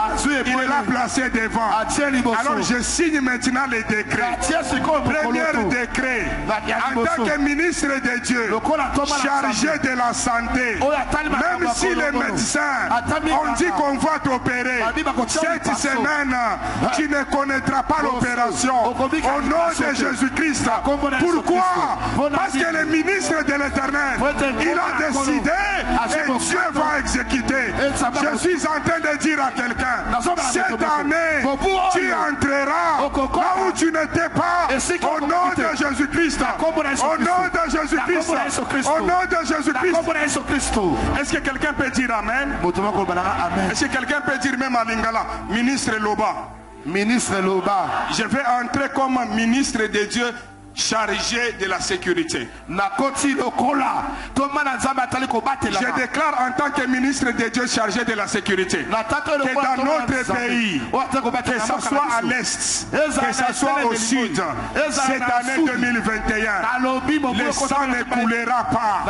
il l'a placé devant. Alors je signe maintenant les décrets. Premier décret, en tant que ministre de Dieu, chargé de la santé, même si les médecins ont dit qu'on va t'opérer, cette semaine, tu ne connaîtras pas l'opération. Au nom de Jésus-Christ. Pourquoi? Parce que le ministre de l'Éternel, il a décidé et Dieu va exécuter. Je suis en train de dire à quelqu'un, cette année, tu entreras là où tu n'étais pas. Au nom de Jésus-Christ. Au nom de Jésus-Christ. Au nom de Jésus-Christ. Est-ce que quelqu'un peut dire Amen? Est-ce que quelqu'un peut dire même à Lingala, ministre Loba? Ministre Loba. Je vais entrer comme ministre de Dieu chargé de la sécurité. Je déclare en tant que ministre de Dieu chargé de la sécurité que dans notre pays, que ce soit à l'est, que ce soit au sud, cette année 2021, le sang ne coulera pas.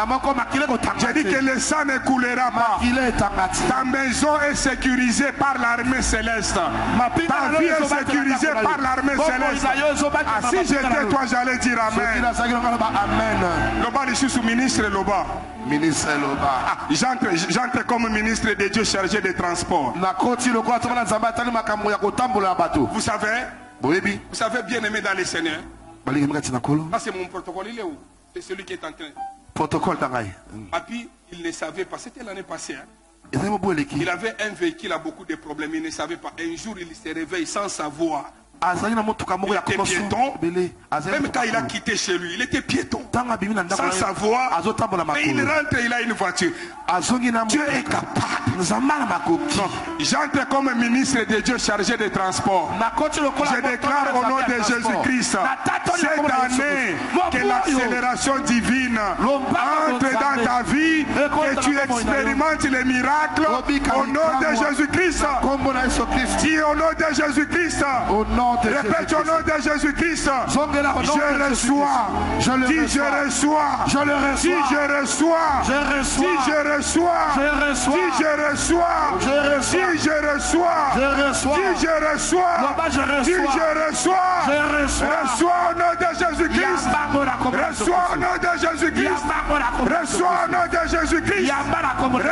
Je dis que le sang ne coulera pas. Ta maison est sécurisée par l'armée céleste. Ta vie est sécurisée par l'armée céleste. Ah, si j'étais toi, j'allais dire Amen. Loba, je suis sous-ministre Loba. Ministre Loba. Ah, j'entre comme ministre de Dieu chargé des transports. Vous savez bien aimé dans les Seigneurs. Ça c'est mon protocole, il est où? C'est celui qui est en train. Protocole Papi, il ne savait pas, c'était l'année passée. Hein? Il avait un véhicule à beaucoup de problèmes, il ne savait pas. Un jour il se réveille sans savoir. Il était piéton. Même quand il a quitté chez lui, il était piéton. Sans savoir. Mais il rentre, il a une voiture. Dieu est capable. J'entre comme ministre de Dieu chargé des transports. Je déclare au nom de Jésus-Christ cette année que l'accélération divine entre dans ta vie, que tu expérimentes les miracles au nom de Jésus-Christ. Dis au nom de Jésus-Christ. Répète au nom de Jésus-Christ. Je reçois. Dis je reçois. Je le reçois. Dis je reçois. Je reçois. Dis je reçois. Je reçois. Dis je reçois. Je reçois. Dis je reçois. Je reçois. Dis je reçois. Dis je reçois. Je reçois. Reçois au nom de Jésus-Christ. Reçois au nom de Jésus-Christ. Reçois au nom de Jésus-Christ.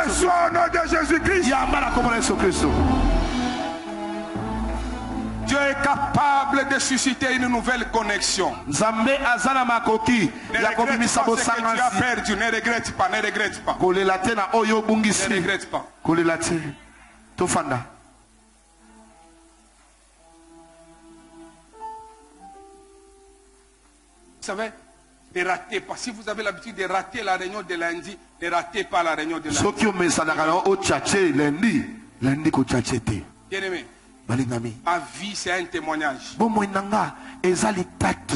Reçois au nom de Jésus-Christ. Dieu est capable de susciter une nouvelle connexion. Ne regrette pas, ne regrette pas. Ne regrette pas. Vous savez, ne ratez pas. Si vous avez l'habitude de rater la réunion de lundi, ne ratez pas la réunion de lundi. Bien-aimé, ma vie c'est un témoignage. Je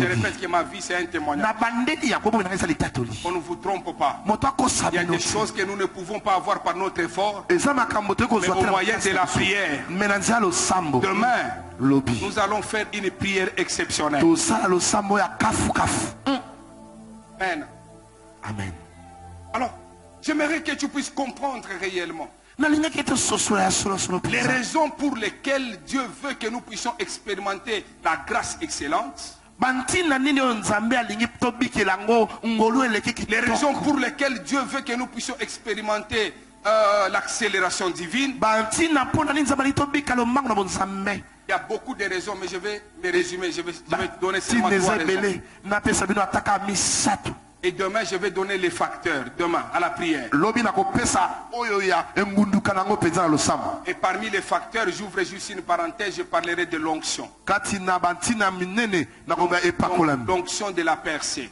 répète que ma vie c'est un témoignage. On ne vous trompe pas. Il y a des choses que nous ne pouvons pas avoir par notre effort, mais au moyen de la prière. Demain, nous allons faire une prière exceptionnelle. Amen. Amen. Alors, j'aimerais que tu puisses comprendre réellement les raisons pour lesquelles Dieu veut que nous puissions expérimenter la grâce excellente. Les raisons pour lesquelles Dieu veut que nous puissions expérimenter l'accélération divine. Il y a beaucoup de raisons, mais je vais me résumer. Je vais donner seulement 3 raisons. Et demain, je vais donner les facteurs, demain, à la prière. Et parmi les facteurs, j'ouvre juste une parenthèse, je parlerai de l'onction. L'onction de la percée.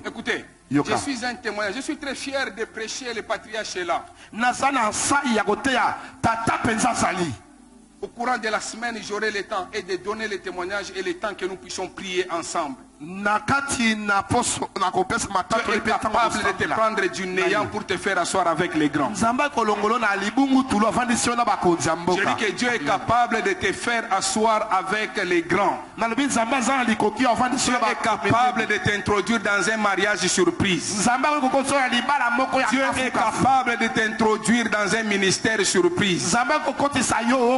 Écoutez, je suis un témoin, je suis très fier de prêcher le patriarche là. Au courant de la semaine, j'aurai le temps et de donner les témoignages et le temps que nous puissions prier ensemble. Dieu est capable de te prendre du néant pour te faire asseoir avec les grands. Je dis que Dieu est capable de te faire asseoir avec les grands. Dieu est capable de t'introduire dans un mariage surprise. Dieu est capable de t'introduire dans un ministère surprise.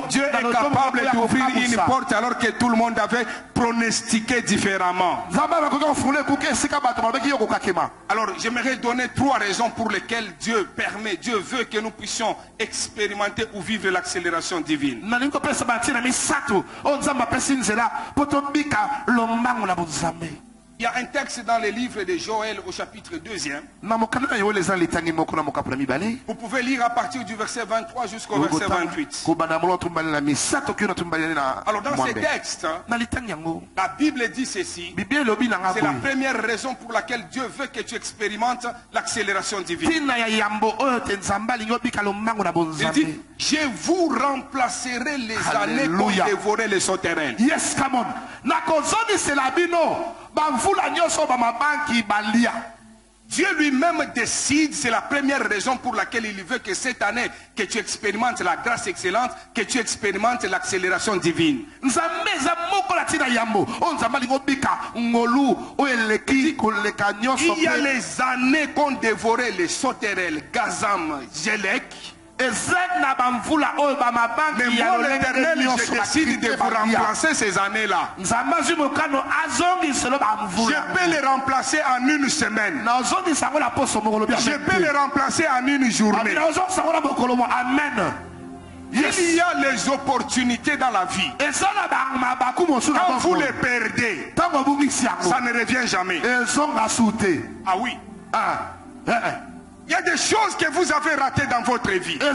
Dieu est capable d'ouvrir une porte alors que tout le monde avait pronostiqué différemment. Alors j'aimerais donner 3 raisons pour lesquelles Dieu veut que nous puissions expérimenter ou vivre l'accélération divine. Il y a un texte dans le livre de Joël au chapitre 2e. Vous pouvez lire à partir du verset 23 jusqu'au verset 28. Alors dans ce texte, la Bible dit ceci. C'est la première raison pour laquelle Dieu veut que tu expérimentes l'accélération divine. Il dit, je vous remplacerai les années pour dévorer les sauterelles. Yes, come on. Dieu lui-même décide, c'est la première raison pour laquelle il veut que cette année, que tu expérimentes la grâce excellente, que tu expérimentes l'accélération divine. Il y a les années qu'ont dévoré les sauterelles, Gazam, Jelek. Mais moi l'Éternel, je décide de vous remplacer ces années-là. Je peux les remplacer en une semaine. Je peux les remplacer en une journée. Il y a les opportunités dans la vie. Quand vous les perdez, ça ne revient jamais. Ah oui. Il y a des choses que vous avez ratées dans votre vie. Un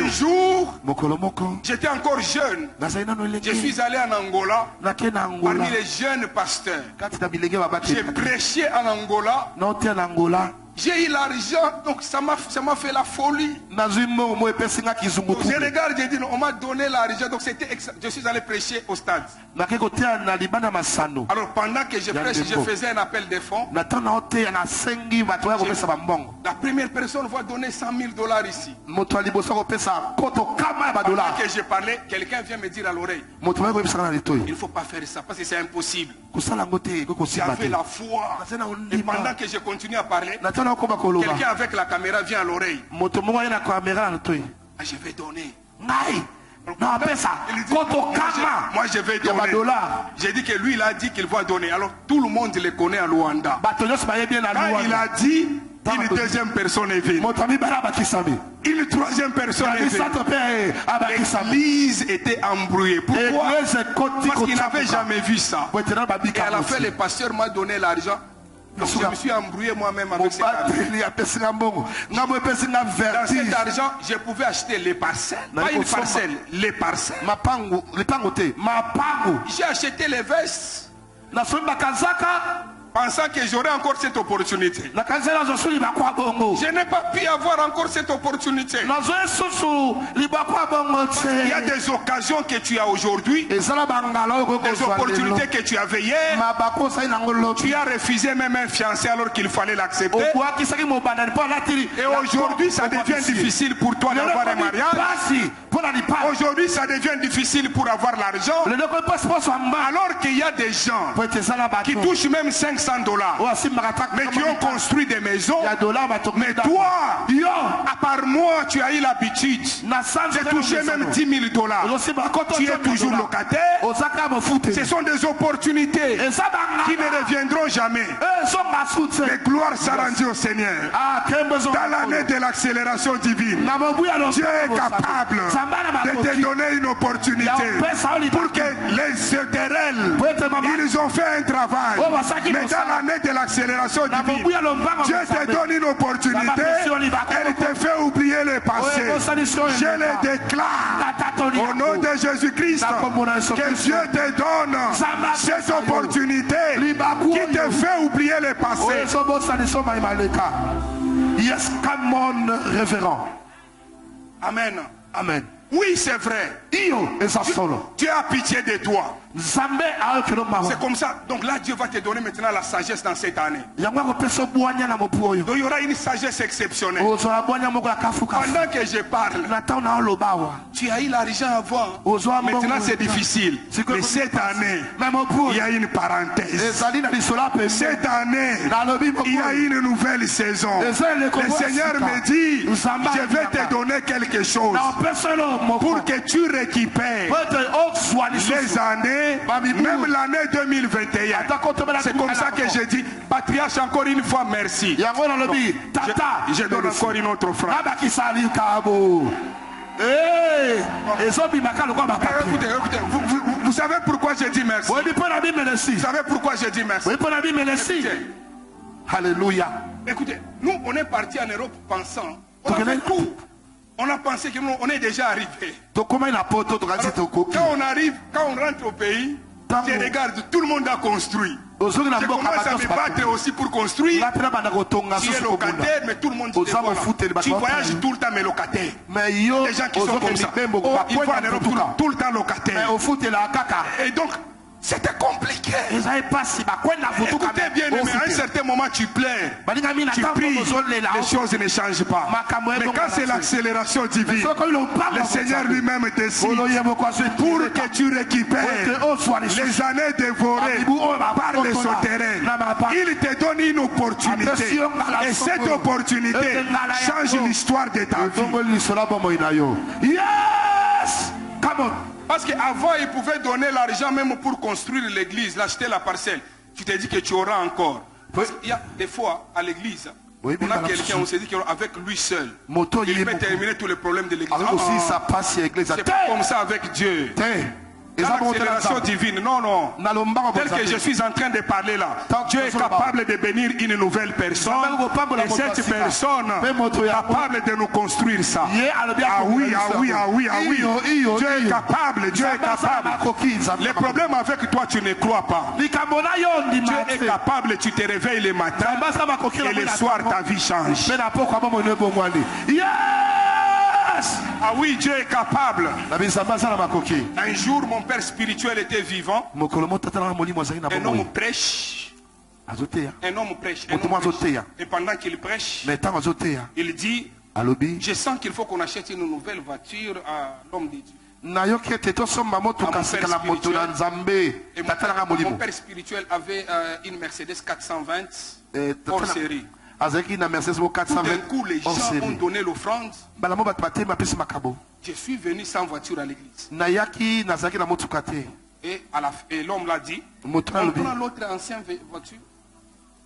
jour, j'étais encore jeune. Je suis allé en Angola parmi les jeunes pasteurs. J'ai prêché en Angola. J'ai eu l'argent, donc ça m'a fait la folie. Je regarde, j'ai dit, on m'a donné l'argent, donc je suis allé prêcher au stade. Alors pendant que je prêche, je faisais un appel de fonds. La première personne va donner $100,000 ici. Pendant que je parlais, quelqu'un vient me dire à l'oreille, il ne faut pas faire ça parce que c'est impossible. J'avais la foi. Et pendant que je continue à parler, quelqu'un avec la caméra vient à l'oreille. Je vais donner. Moi je vais donner. J'ai dit que lui il a dit qu'il va donner. Alors tout le monde le connaît à Luanda. Quand il a dit, une deuxième personne est venue. Une troisième personne est venue. L'église était embrouillée. Pourquoi? Parce qu'il n'avait jamais vu ça. Et à la fin le pasteur m'a donné l'argent. Donc je me suis embrouillé moi-même avec cet argent. Dans cet argent, je pouvais acheter les parcelles. Pas une parcelle, les parcelles. J'ai acheté les vestes. Pensant que j'aurais encore cette opportunité. Je n'ai pas pu avoir encore cette opportunité. Il y a des occasions que tu as aujourd'hui, des opportunités que tu avais hier. Tu as refusé même un fiancé alors qu'il fallait l'accepter. Et aujourd'hui ça devient difficile pour toi d'avoir un mariage. Aujourd'hui ça devient difficile pour avoir l'argent. Alors qu'il y a des gens qui touchent même $500, mais qui ont construit des maisons. Mais toi, à part moi, tu as eu l'habitude de toucher même $10,000. Tu es toujours locataire. Ce sont des opportunités qui ne reviendront jamais. Mais gloire soit rendue au Seigneur. Dans l'année de l'accélération divine, Dieu est capable de te donner une opportunité pour que les sauterelles, ils ont fait un travail. Mais dans l'année de l'accélération divine, Dieu te donne une opportunité. Elle te fait oublier le passé. Je le déclare au nom de Jésus-Christ que Dieu te donne cette opportunité qui te fait oublier le passé. Yes, come on, révérend. Amen. Amen. Oui, c'est vrai. Dieu a pitié de toi. C'est comme ça. Donc là, Dieu va te donner maintenant la sagesse dans cette année. Donc il y aura une sagesse exceptionnelle. Pendant que je parle, tu as eu l'argent avant. Maintenant, c'est difficile. Mais cette année, il y a une parenthèse. Cette année, il y a une nouvelle saison. Le Seigneur me dit, je vais te donner quelque chose pour que tu récupères les années, même l'année 2021. C'est comme ça que je dis, patriarche, encore une fois, merci. Je donne encore une autre phrase. Écoutez, vous savez pourquoi je dis merci? Vous savez pourquoi je dis merci? Alléluia. Écoutez, nous on est parti en Europe pensant, on a pensé qu'on est déjà arrivé. Alors, quand on arrive, quand on rentre au pays, je regarde, tout le monde a construit. Je commence à me battre aussi pour construire. Tu es locataire, mais tout le monde dit voilà. Tu voyages tout le temps, mais locataire. Les gens qui sont comme ça. Ils vont en Europe tout le temps locataire. Et donc, c'était compliqué. Écoutez bien, mais à un certain moment tu pleures, tu pries, les choses ne changent pas. Mais quand c'est l'accélération divine, le Seigneur lui-même décide pour que tu récupères les années dévorées par les souterrains. Il te donne une opportunité. Et cette opportunité change l'histoire de ta vie. Yes! Come on. Parce qu'avant, ils pouvaient donner l'argent même pour construire l'église, l'acheter la parcelle. Tu te dis que tu auras encore. Parce qu'il y a des fois, à l'église, on a quelqu'un, on se dit qu'avec lui seul, il peut terminer tous les problèmes de l'église. C'est pas comme ça avec Dieu. L'accélération divine, non. Tel que je suis en train de parler là, Dieu est capable de bénir une nouvelle personne. Et cette personne est capable de nous construire ça. Ah oui. Dieu est capable. Le problème avec toi, tu ne crois pas. Dieu est capable, tu te réveilles le matin et le soir ta vie change. Ah oui, Dieu est capable. Un jour, mon père spirituel était vivant. Un homme prêche. Et pendant qu'il prêche, il dit, je sens qu'il faut qu'on achète une nouvelle voiture à l'homme de Dieu. Mon père spirituel avait une Mercedes 420 hors série. Tout d'un coup, les gens ont donné l'offrande. Je suis venu sans voiture à l'église. Et l'homme l'a dit, on prend l'autre ancienne voiture,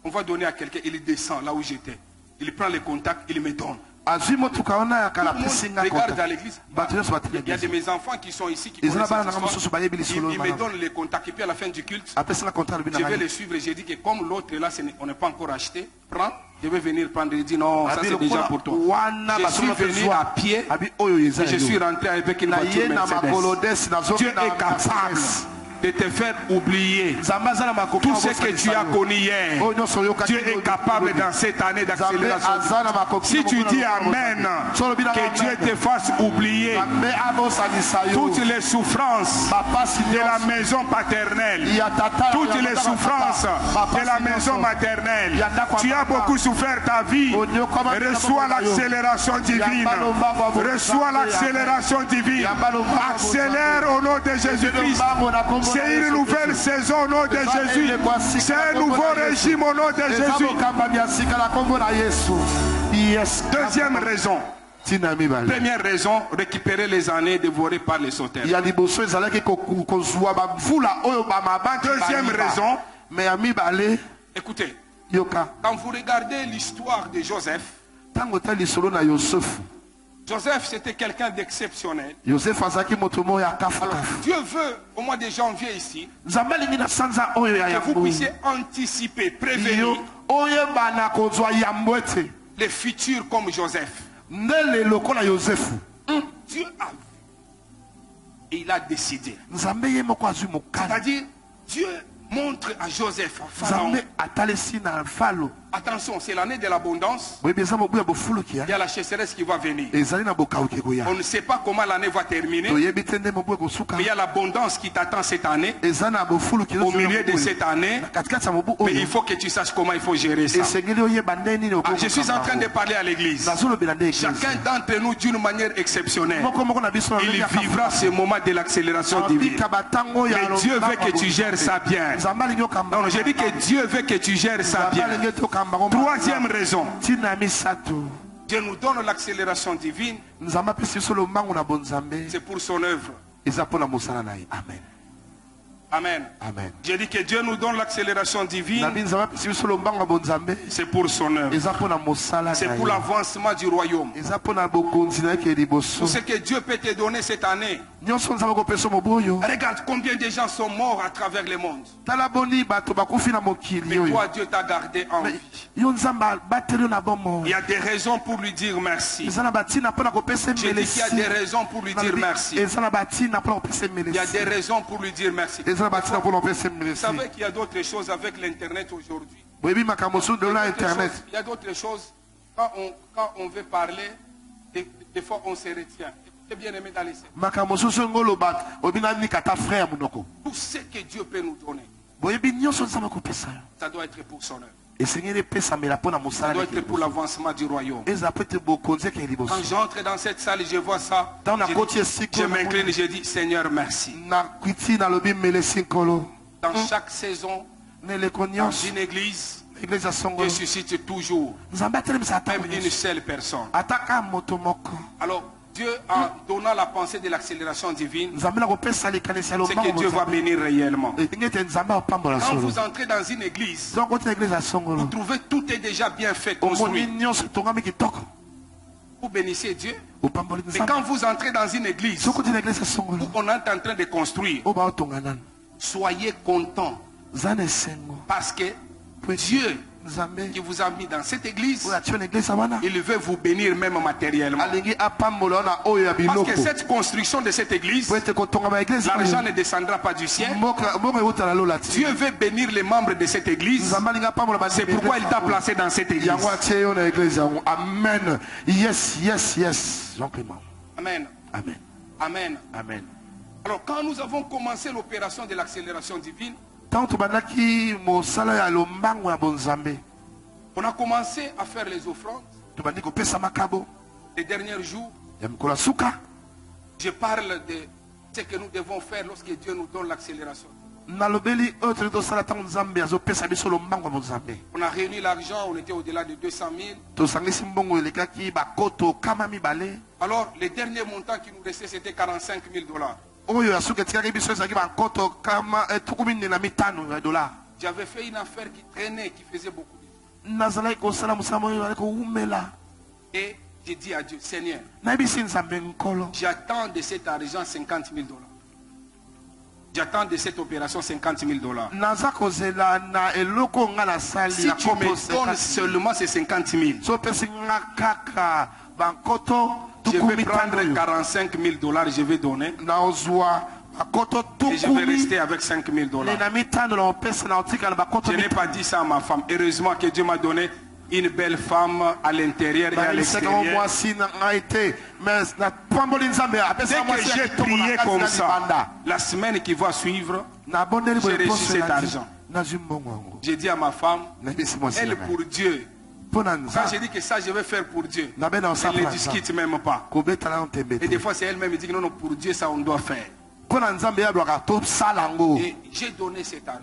on va donner à quelqu'un, il descend là où j'étais. Il prend les contacts, il me donne. Regarde à l'église, il y a de mes enfants qui sont ici, qui connaissent cette histoire. Ils me donnent les contacts et puis à la fin du culte, je vais les suivre. J'ai dit que comme l'autre là, on n'est pas encore acheté, prends. Je vais venir prendre, il dit non, ça c'est déjà pour toi. Je suis venu à pied et je suis rentré avec une voiture Mercedes. Dieu est capable de te faire oublier tout ce que tu as connu hier. Dieu est capable dans cette année d'accélération. Si tu dis Amen, que Dieu te fasse oublier toutes les souffrances de la maison paternelle, toutes les souffrances de la maison maternelle. Tu as beaucoup souffert ta vie. Reçois l'accélération divine. Reçois l'accélération divine. Accélère au nom de Jésus-Christ. C'est une nouvelle saison au nom de Jésus. C'est un nouveau régime au nom de Jésus. Deuxième raison. Première raison, récupérer les années dévorées par les sauteurs. Deuxième raison, écoutez, quand vous regardez l'histoire de Joseph, Joseph, c'était quelqu'un d'exceptionnel. Alors, Dieu veut, au mois de janvier ici, que vous puissiez anticiper, prévenir les futurs comme Joseph. Dieu a vu et il a décidé. C'est-à-dire, Dieu montre à Joseph, à Attention, c'est l'année de l'abondance. Il y a la sécheresse qui va venir. On ne sait pas comment l'année va terminer. Mais il y a l'abondance qui t'attend cette année. Au milieu de cette année. Mais il faut que tu saches comment il faut gérer ça. Je suis en train de parler à l'église. Chacun d'entre nous d'une manière exceptionnelle. Il vivra ce moment de l'accélération divine. Mais Dieu veut que tu gères ça bien. Non, je dis que Dieu veut que tu gères ça bien. Troisième raison. Dieu nous donne l'accélération divine. C'est pour son œuvre. Amen. Amen. Amen. J'ai dit que Dieu nous donne l'accélération divine. C'est pour son œuvre. C'est pour l'avancement du royaume. Tout ce que Dieu peut te donner cette année. Regarde combien de gens sont morts à travers le monde. Mais toi, Dieu t'a gardé en vie. Il y a des raisons pour lui dire merci. J'ai dit qu'il y a des raisons pour lui dire merci. Il y a des raisons pour lui dire merci. Vous savez qu'il y a d'autres choses avec l'internet aujourd'hui. Il y a d'autres choses. Quand on veut parler, des fois on se retient. Bien aimé dans les tout ce que Dieu peut nous donner, ça doit être pour son œuvre. Ça doit être pour l'avancement du royaume. Quand j'entre dans cette salle, je vois ça. Je m'incline et je dis Seigneur merci. Dans chaque saison, dans une église, Dieu suscite toujours même une seule personne. Alors Dieu, en donnant la pensée de l'accélération divine, c'est que Dieu va bénir réellement. Quand vous entrez dans une église, vous trouvez tout est déjà bien fait, construit. Vous bénissez Dieu. Mais quand vous entrez dans une église où on est en train de construire, soyez contents. Parce que Dieu qui vous a mis dans cette église, il veut vous bénir même matériellement. Parce que cette construction de cette église, l'argent ne descendra pas du ciel. Dieu veut bénir les membres de cette église. C'est pourquoi il t'a placé dans cette église. Amen. Yes, yes, yes. Amen. Amen. Amen. Amen. Alors quand nous avons commencé l'opération de l'accélération divine, on a commencé à faire les offrandes. Les derniers jours, je parle de ce que nous devons faire lorsque Dieu nous donne l'accélération. On a réuni l'argent, on était au-delà de 200 000. Alors, les derniers montants qui nous restaient, c'était 45 000 $. J'avais fait une affaire qui traînait, qui faisait beaucoup de choses. Et j'ai dit à Dieu, Seigneur, j'attends de cet argent 50 000 $. J'attends de cette opération 50 000 $. Si tu me donnes seulement ces 50 000, je vais prendre 45 000 $, je vais donner. Et je vais rester avec 5 000 $. Je n'ai pas dit ça à ma femme. Heureusement que Dieu m'a donné une belle femme à l'intérieur et à l'extérieur. Dès que j'ai prié comme ça, la semaine qui va suivre, j'ai reçu cet argent. J'ai dit à ma femme, elle pour Dieu. Quand j'ai dit que ça je vais faire pour Dieu, elle ne discute même pas. Et des fois c'est elle-même qui dit que non, pour Dieu ça on doit faire. Et j'ai donné cet argent.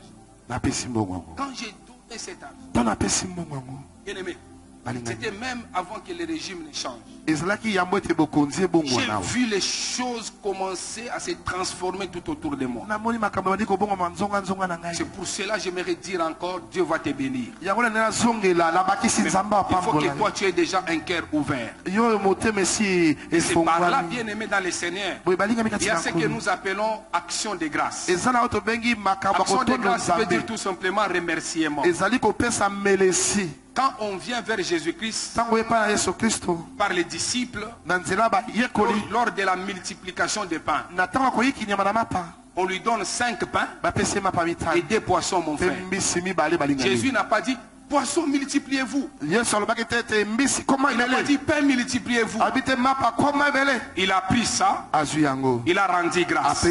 Quand j'ai donné cet argent, bien aimé, c'était même avant que le régime ne change. J'ai vu les choses commencer à se transformer tout autour de moi. C'est pour cela que j'aimerais dire encore, Dieu va te bénir. Mais il faut que toi tu aies déjà un cœur ouvert. Et c'est par là, bien aimé dans le Seigneur, il y a ce que nous appelons action de grâce. Action de grâce veut dire tout simplement remerciement. Quand on vient vers Jésus-Christ par les disciples, lors de la multiplication des pains, on lui donne 5 pains et 2 poissons, mon frère. Jésus n'a pas dit Poisson, multipliez-vous. Il a pas dit pain, multipliez-vous. Il a pris ça. Il a rendu grâce.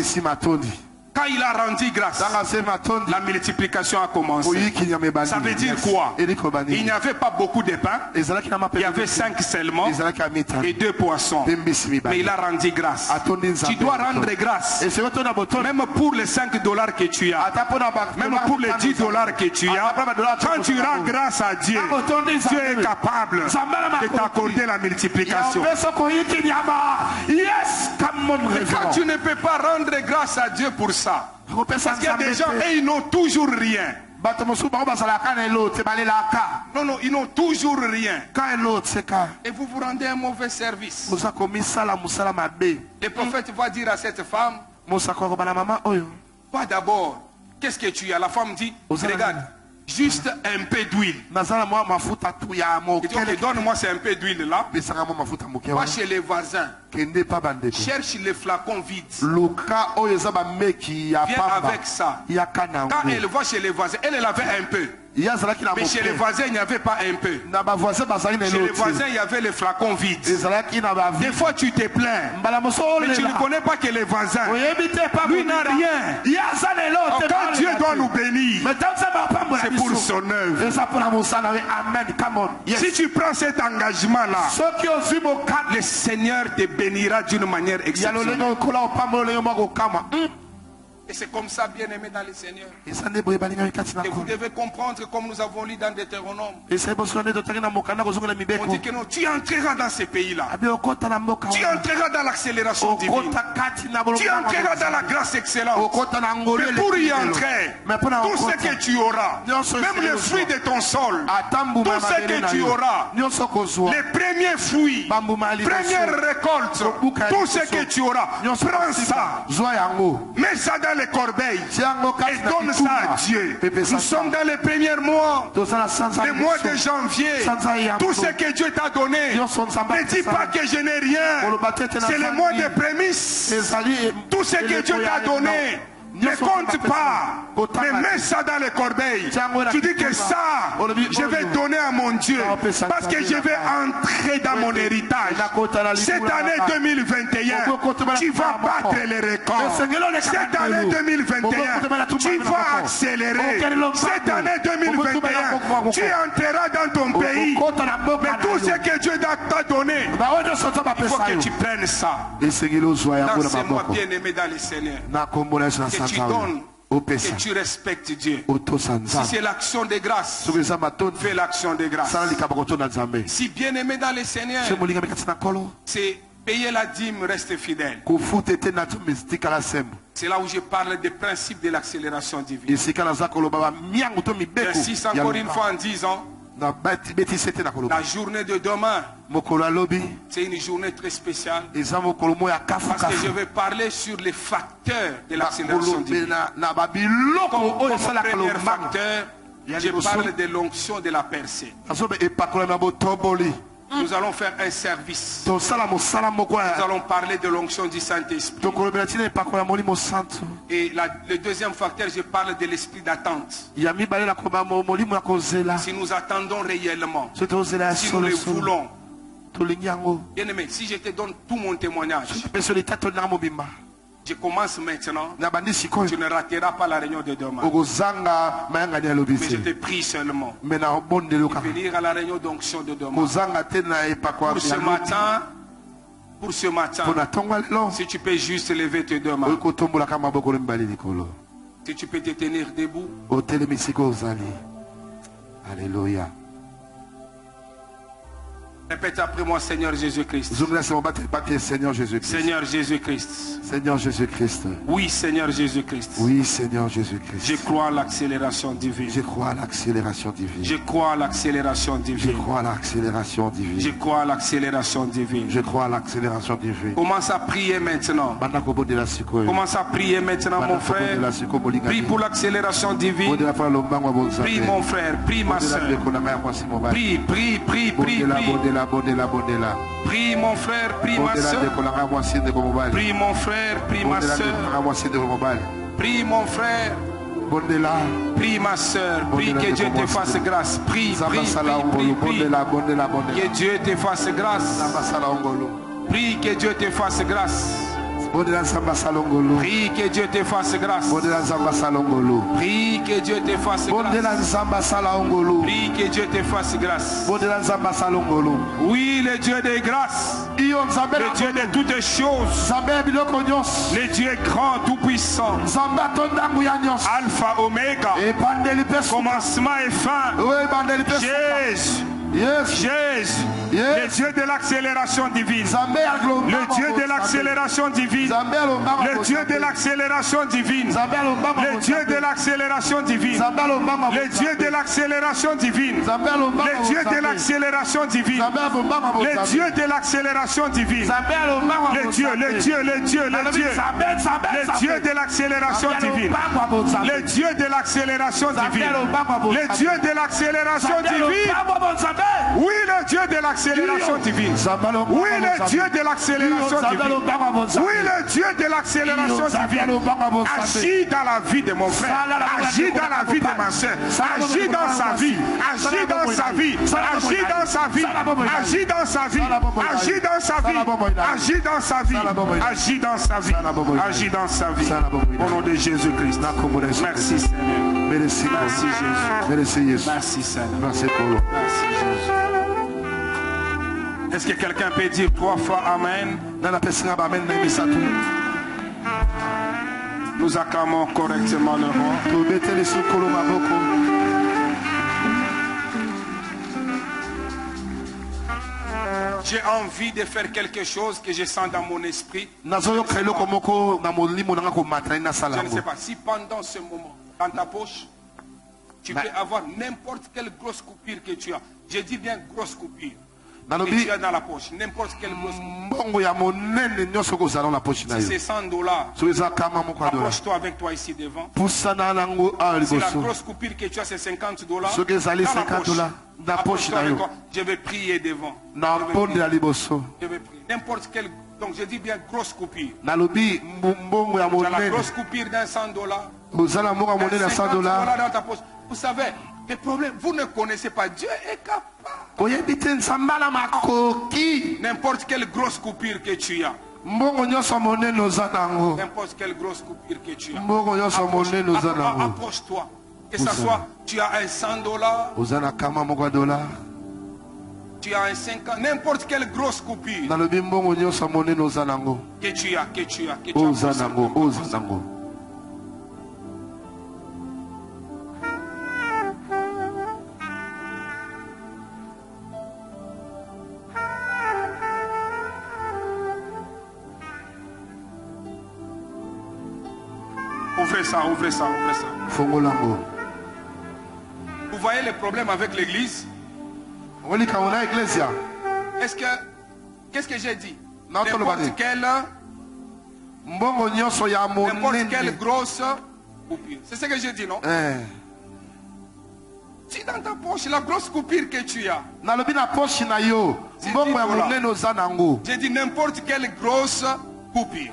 Quand il a rendu grâce, la multiplication a commencé. Ça veut dire quoi? Il n'y avait pas beaucoup de pain. Il y avait 5 seulement et 2 poissons. Mais il a rendu grâce. Tu dois rendre grâce. Même pour les $5 que tu as. Même pour les $10 que tu as. Quand tu rends grâce à Dieu, Dieu est capable de t'accorder la multiplication. Quand tu ne peux pas rendre grâce à Dieu pour ça, parce qu'il y a des gens et ils n'ont toujours rien. Non, non, ils n'ont toujours rien. Et vous vous rendez un mauvais service. Le prophète va dire à cette femme, pas d'abord, qu'est-ce que tu as? La femme dit, regarde, juste un peu d'huile. Donne-moi un peu d'huile là. Va chez les voisins. Cherche les flacons vides. Viens avec ça. Quand elle va chez les voisins, elle avait un peu. Mais chez les voisins, il n'y avait pas un peu. Chez les voisins, il y avait les flacons vides. Des fois, tu te plains. Mais tu ne connais pas que les voisins, lui n'a rien. Quand Dieu doit nous bénir, c'est pour son œuvre. Si tu prends cet engagement-là, le Seigneur te bénira d'une manière exceptionnelle. Et c'est comme ça, bien aimé dans le Seigneur. Et vous devez comprendre, comme nous avons lu dans Deutéronome. On dit que non, tu entreras dans ces pays-là. Tu entreras dans l'accélération divine. Tu entreras dans la grâce excellente. Mais pour y entrer, tout ce que tu auras, même les fruits de ton sol, tout ce que tu auras, les premiers fruits, première récolte, tout ce que tu auras, prends ça, mets ça dans les corbeilles et donne ça à Dieu. Nous sommes dans les premiers mois, le mois de janvier. Tout ce que Dieu t'a donné, ne dis pas que je n'ai rien. C'est le mois des prémices. Tout ce que Dieu t'a donné, ne compte pas, mais mets ça dans les corbeilles. Tu dis que ça, je vais donner à mon Dieu, parce que je vais entrer dans mon héritage. Cette année 2021, tu vas battre les records. Cette année 2021, tu vas accélérer. Cette année 2021, tu entreras dans ton pays. Mais tout ce que Dieu t'a donné, il faut que tu prennes ça. Dans ces mois bien-aimés dans le Seigneur, que tu donnes, que tu respectes Dieu. Si c'est l'action de grâce, fais l'action de grâce. Si bien aimé dans le Seigneur, c'est payer la dîme, reste fidèle. C'est là où je parle des principes de l'accélération divine. J'insiste encore une fois en disant, la journée de demain, c'est une journée très spéciale, parce que je vais parler sur les facteurs de l'accélération divine. Comme premier facteur, je parle de l'onction de la percée. Nous allons faire un service. Nous allons parler de l'onction du Saint-Esprit. Et le deuxième facteur, je parle de l'esprit d'attente. Si nous attendons réellement, si nous le voulons. Bien aimé, si je te donne tout mon témoignage, je commence maintenant. Tu ne rateras pas la réunion de demain. Mais je te prie seulement de venir à la réunion d'onction de demain. Pour ce matin, si tu peux juste lever tes deux mains, si tu peux te tenir debout. Alléluia. Répète après moi, Seigneur Jésus-Christ. Seigneur Jésus-Christ. Seigneur Jésus-Christ. Seigneur Jésus-Christ. Oui, Seigneur Jésus-Christ. Oui, Seigneur Jésus-Christ. Je crois à l'accélération divine. Je crois à l'accélération divine. Je crois à l'accélération divine. Je crois à l'accélération divine. Je crois à l'accélération divine. Je crois à l'accélération divine. Commence à prier maintenant. Commence à prier maintenant, mon frère. Prie pour l'accélération divine. Prie, mon frère. Prie, ma soeur. Prie, prie, prie, prie, prie. Prie mon frère, prie ma soeur. Prie mon frère, prie ma soeur. Prie mon frère. Prie ma soeur, prie que Dieu te fasse grâce. Prie, prie, prie, prie, prie. Que Dieu te fasse grâce. Prie que Dieu te fasse grâce. Prie que Dieu te fasse grâce. Prie que Dieu te fasse grâce. Prie que Dieu te fasse grâce. Oui, le Dieu de grâce, le Dieu de toutes choses, le Dieu grand, tout puissant, Alpha, Oméga, commencement et fin, Jésus. Jésus, le Dieu de l'accélération divine, le Dieu de l'accélération divine, le Dieu de l'accélération divine, le Dieu de l'accélération divine, le Dieu de l'accélération divine, le Dieu de l'accélération divine, le Dieu de l'accélération divine, le Dieu, le Dieu, le Dieu, le Dieu, le Dieu de l'accélération divine, le Dieu de l'accélération divine, le Dieu de l'accélération divine. Oui, le Dieu de l'accélération divine. Oui, le Dieu de l'accélération divine. Oui, le Dieu de l'accélération divine. Agis dans la vie de mon frère. Agis dans la vie de ma soeur. Agis dans sa vie. Agis dans sa vie. Agis dans sa vie. Agis dans sa vie. Agis dans sa vie. Agis dans sa vie. Agis dans sa vie. Agis dans sa vie. Au nom de Jésus-Christ. Merci Seigneur. Merci Jésus. Merci Seigneur. Merci Jésus. Est-ce que quelqu'un peut dire 3 fois Amen? Nous acclamons correctement le roi. J'ai envie de faire quelque chose que je sens dans mon esprit. Je ne sais pas si pendant ce moment, dans ta poche, tu peux avoir n'importe quelle grosse coupure que tu as. Je dis bien grosse coupure. Que tu as dans la poche, n'importe quelle grosse coupure. Si c'est $100, approche-toi avec toi ici devant. Si la grosse coupure que tu as c'est $50, dans la poche, approche-toi avec toi. Je vais prier devant. Je vais prier. N'importe quelle. Donc je dis bien grosse coupure. Tu as la grosse coupure d'un $100. $50 dans ta poche. Vous savez, le problème, vous ne connaissez pas. Dieu est capable. N'importe quelle grosse coupure que tu as. N'importe quelle grosse coupure que tu as. Approche-toi. Que ce soit, tu as un $100. Tu as un 50, n'importe quelle grosse coupure. Que tu as. Ouvrez ça. Vous voyez le problème avec l'église? Qu'est-ce que j'ai dit? N'importe quelle grosse coupure. C'est ce que j'ai dit, non? Si dans ta poche, la grosse coupure que tu as. J'ai dit n'importe quelle grosse coupure.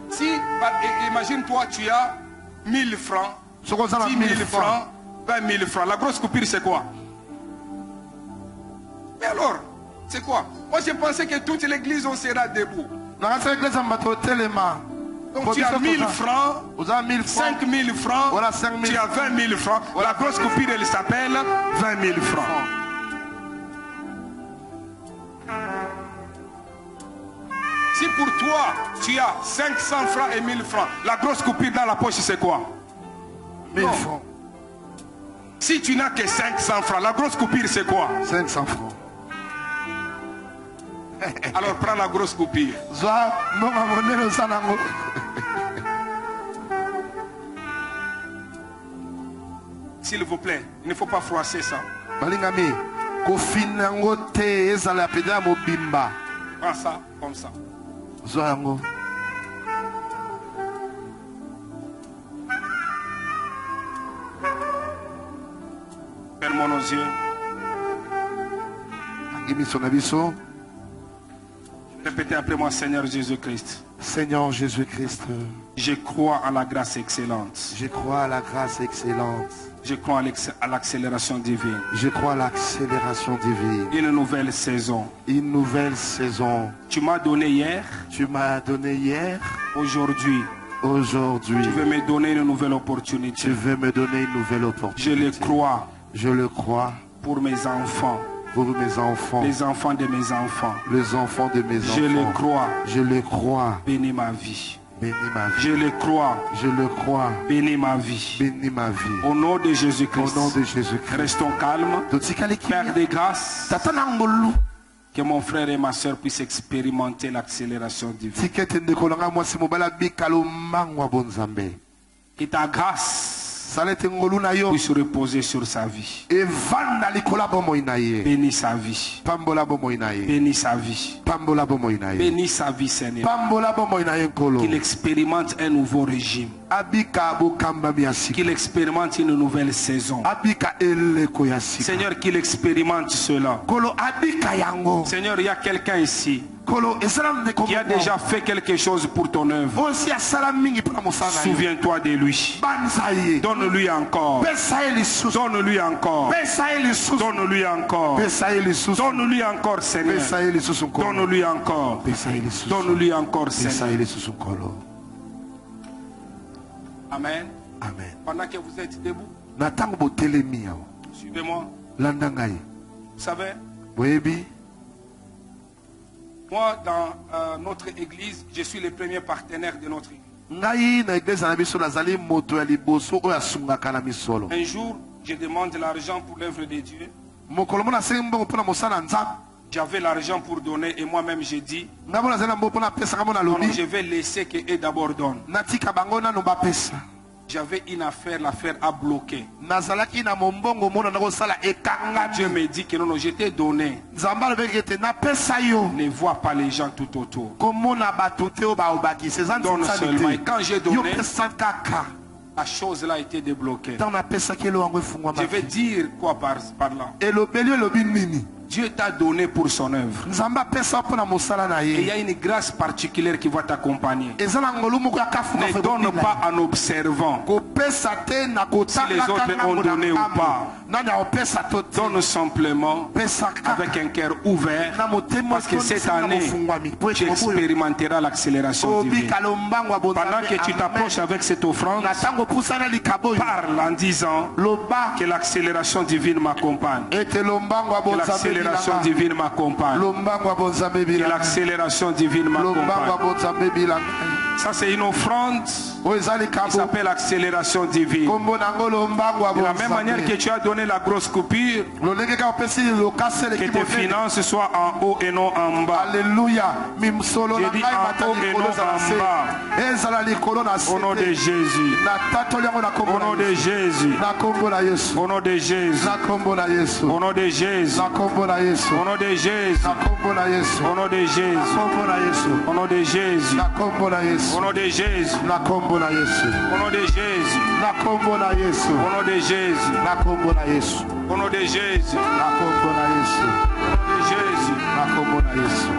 Si, imagine-toi, tu as 1000 francs, 10 000 francs, 20 000 francs. La grosse coupure, c'est quoi? Mais alors, c'est quoi? Moi, je pensais que toute l'église, on sera debout. Donc, tu as 1000 francs, 5 000 francs, tu as 20 000 francs. La grosse coupure, elle s'appelle 20 000 francs. Si pour toi, tu as 500 francs et 1000 francs, la grosse coupure dans la poche, c'est quoi? 1000 francs. Si tu n'as que 500 francs, la grosse coupure, c'est quoi? 500 francs. Alors prends la grosse coupure. S'il vous plaît, il ne faut pas froisser ça. Prends ça comme ça. Fermons nos yeux. Répétez après moi, Seigneur Jésus-Christ. Seigneur Jésus-Christ. Je crois à la grâce excellente. Je crois à la grâce excellente. Je crois à l'accélération divine. Je crois à l'accélération divine. Une nouvelle saison. Une nouvelle saison. Tu m'as donné hier. Tu m'as donné hier. Aujourd'hui. Aujourd'hui. Tu veux me donner une nouvelle opportunité. Tu veux me donner une nouvelle opportunité. Je le crois. Je le crois. Pour mes enfants. Pour mes enfants. Les enfants de mes enfants. Les enfants de mes enfants. Je le crois. Je le crois. Bénis ma vie. Bénis ma vie. Je le crois. Je le crois. Bénis ma vie. Bénis ma vie. Au nom de Jésus-Christ. Au nom de Jésus-Christ. Restons calmes. Père de grâce. Que mon frère et ma soeur puissent expérimenter l'accélération divine. Que ta grâce puisse reposer sur sa vie. Bénis sa vie. Bénis sa vie. Bénis sa vie, Seigneur. Qu'il expérimente un nouveau régime. Qu'il expérimente une nouvelle saison. Seigneur, qu'il expérimente cela. Seigneur, il y a quelqu'un ici qui a déjà fait quelque chose pour ton œuvre. Souviens-toi de lui. Donne-lui encore. Donne-lui encore. Donne-lui encore. Donne-lui encore, Seigneur. Donne-lui encore. Donne-lui encore, Seigneur. Amen. Amen. Pendant que vous êtes debout, suivez-moi. Vous savez, moi, dans notre église, je suis le premier partenaire de notre église. Un jour, je demande l'argent pour l'œuvre de Dieu. J'avais l'argent pour donner et moi-même j'ai dit, non, je vais laisser qu'eux d'abord donnent. J'avais une affaire, l'affaire a bloqué. Dieu me dit que non, je t'ai donné. Ne vois pas les gens tout autour. Donne seulement. Et quand j'ai donné, la chose là a été débloquée. Je vais dire quoi par là? Dieu t'a donné pour son œuvre. Et il y a une grâce particulière qui va t'accompagner. Ne donne pas en observant si les autres ont donné ou pas. Donne simplement avec un cœur ouvert, parce que cette année tu expérimenteras l'accélération divine. Pendant que tu t'approches avec cette offrande, parle en disant que l'accélération divine m'accompagne. Que l'accélération divine m'accompagne. Que l'accélération divine m'accompagne. Ça c'est une offrande qui s'appelle accélération divine. De la même manière que tu as donné la grosse coupure, que tes finances soient en haut et non en bas. Alléluia. J'ai dit en haut et non en bas. Au nom de Jésus. Au nom de Jésus. Au nom de Jésus. Au nom de Jésus. Au nom de Jésus. Au nom de Jésus. Au nom de Jésus. Au nom de Jésus. Au nom de Jésus. Au nom de Jésus. Au nom de Jésus. Au nom de Jésus. Au nom de Jésus.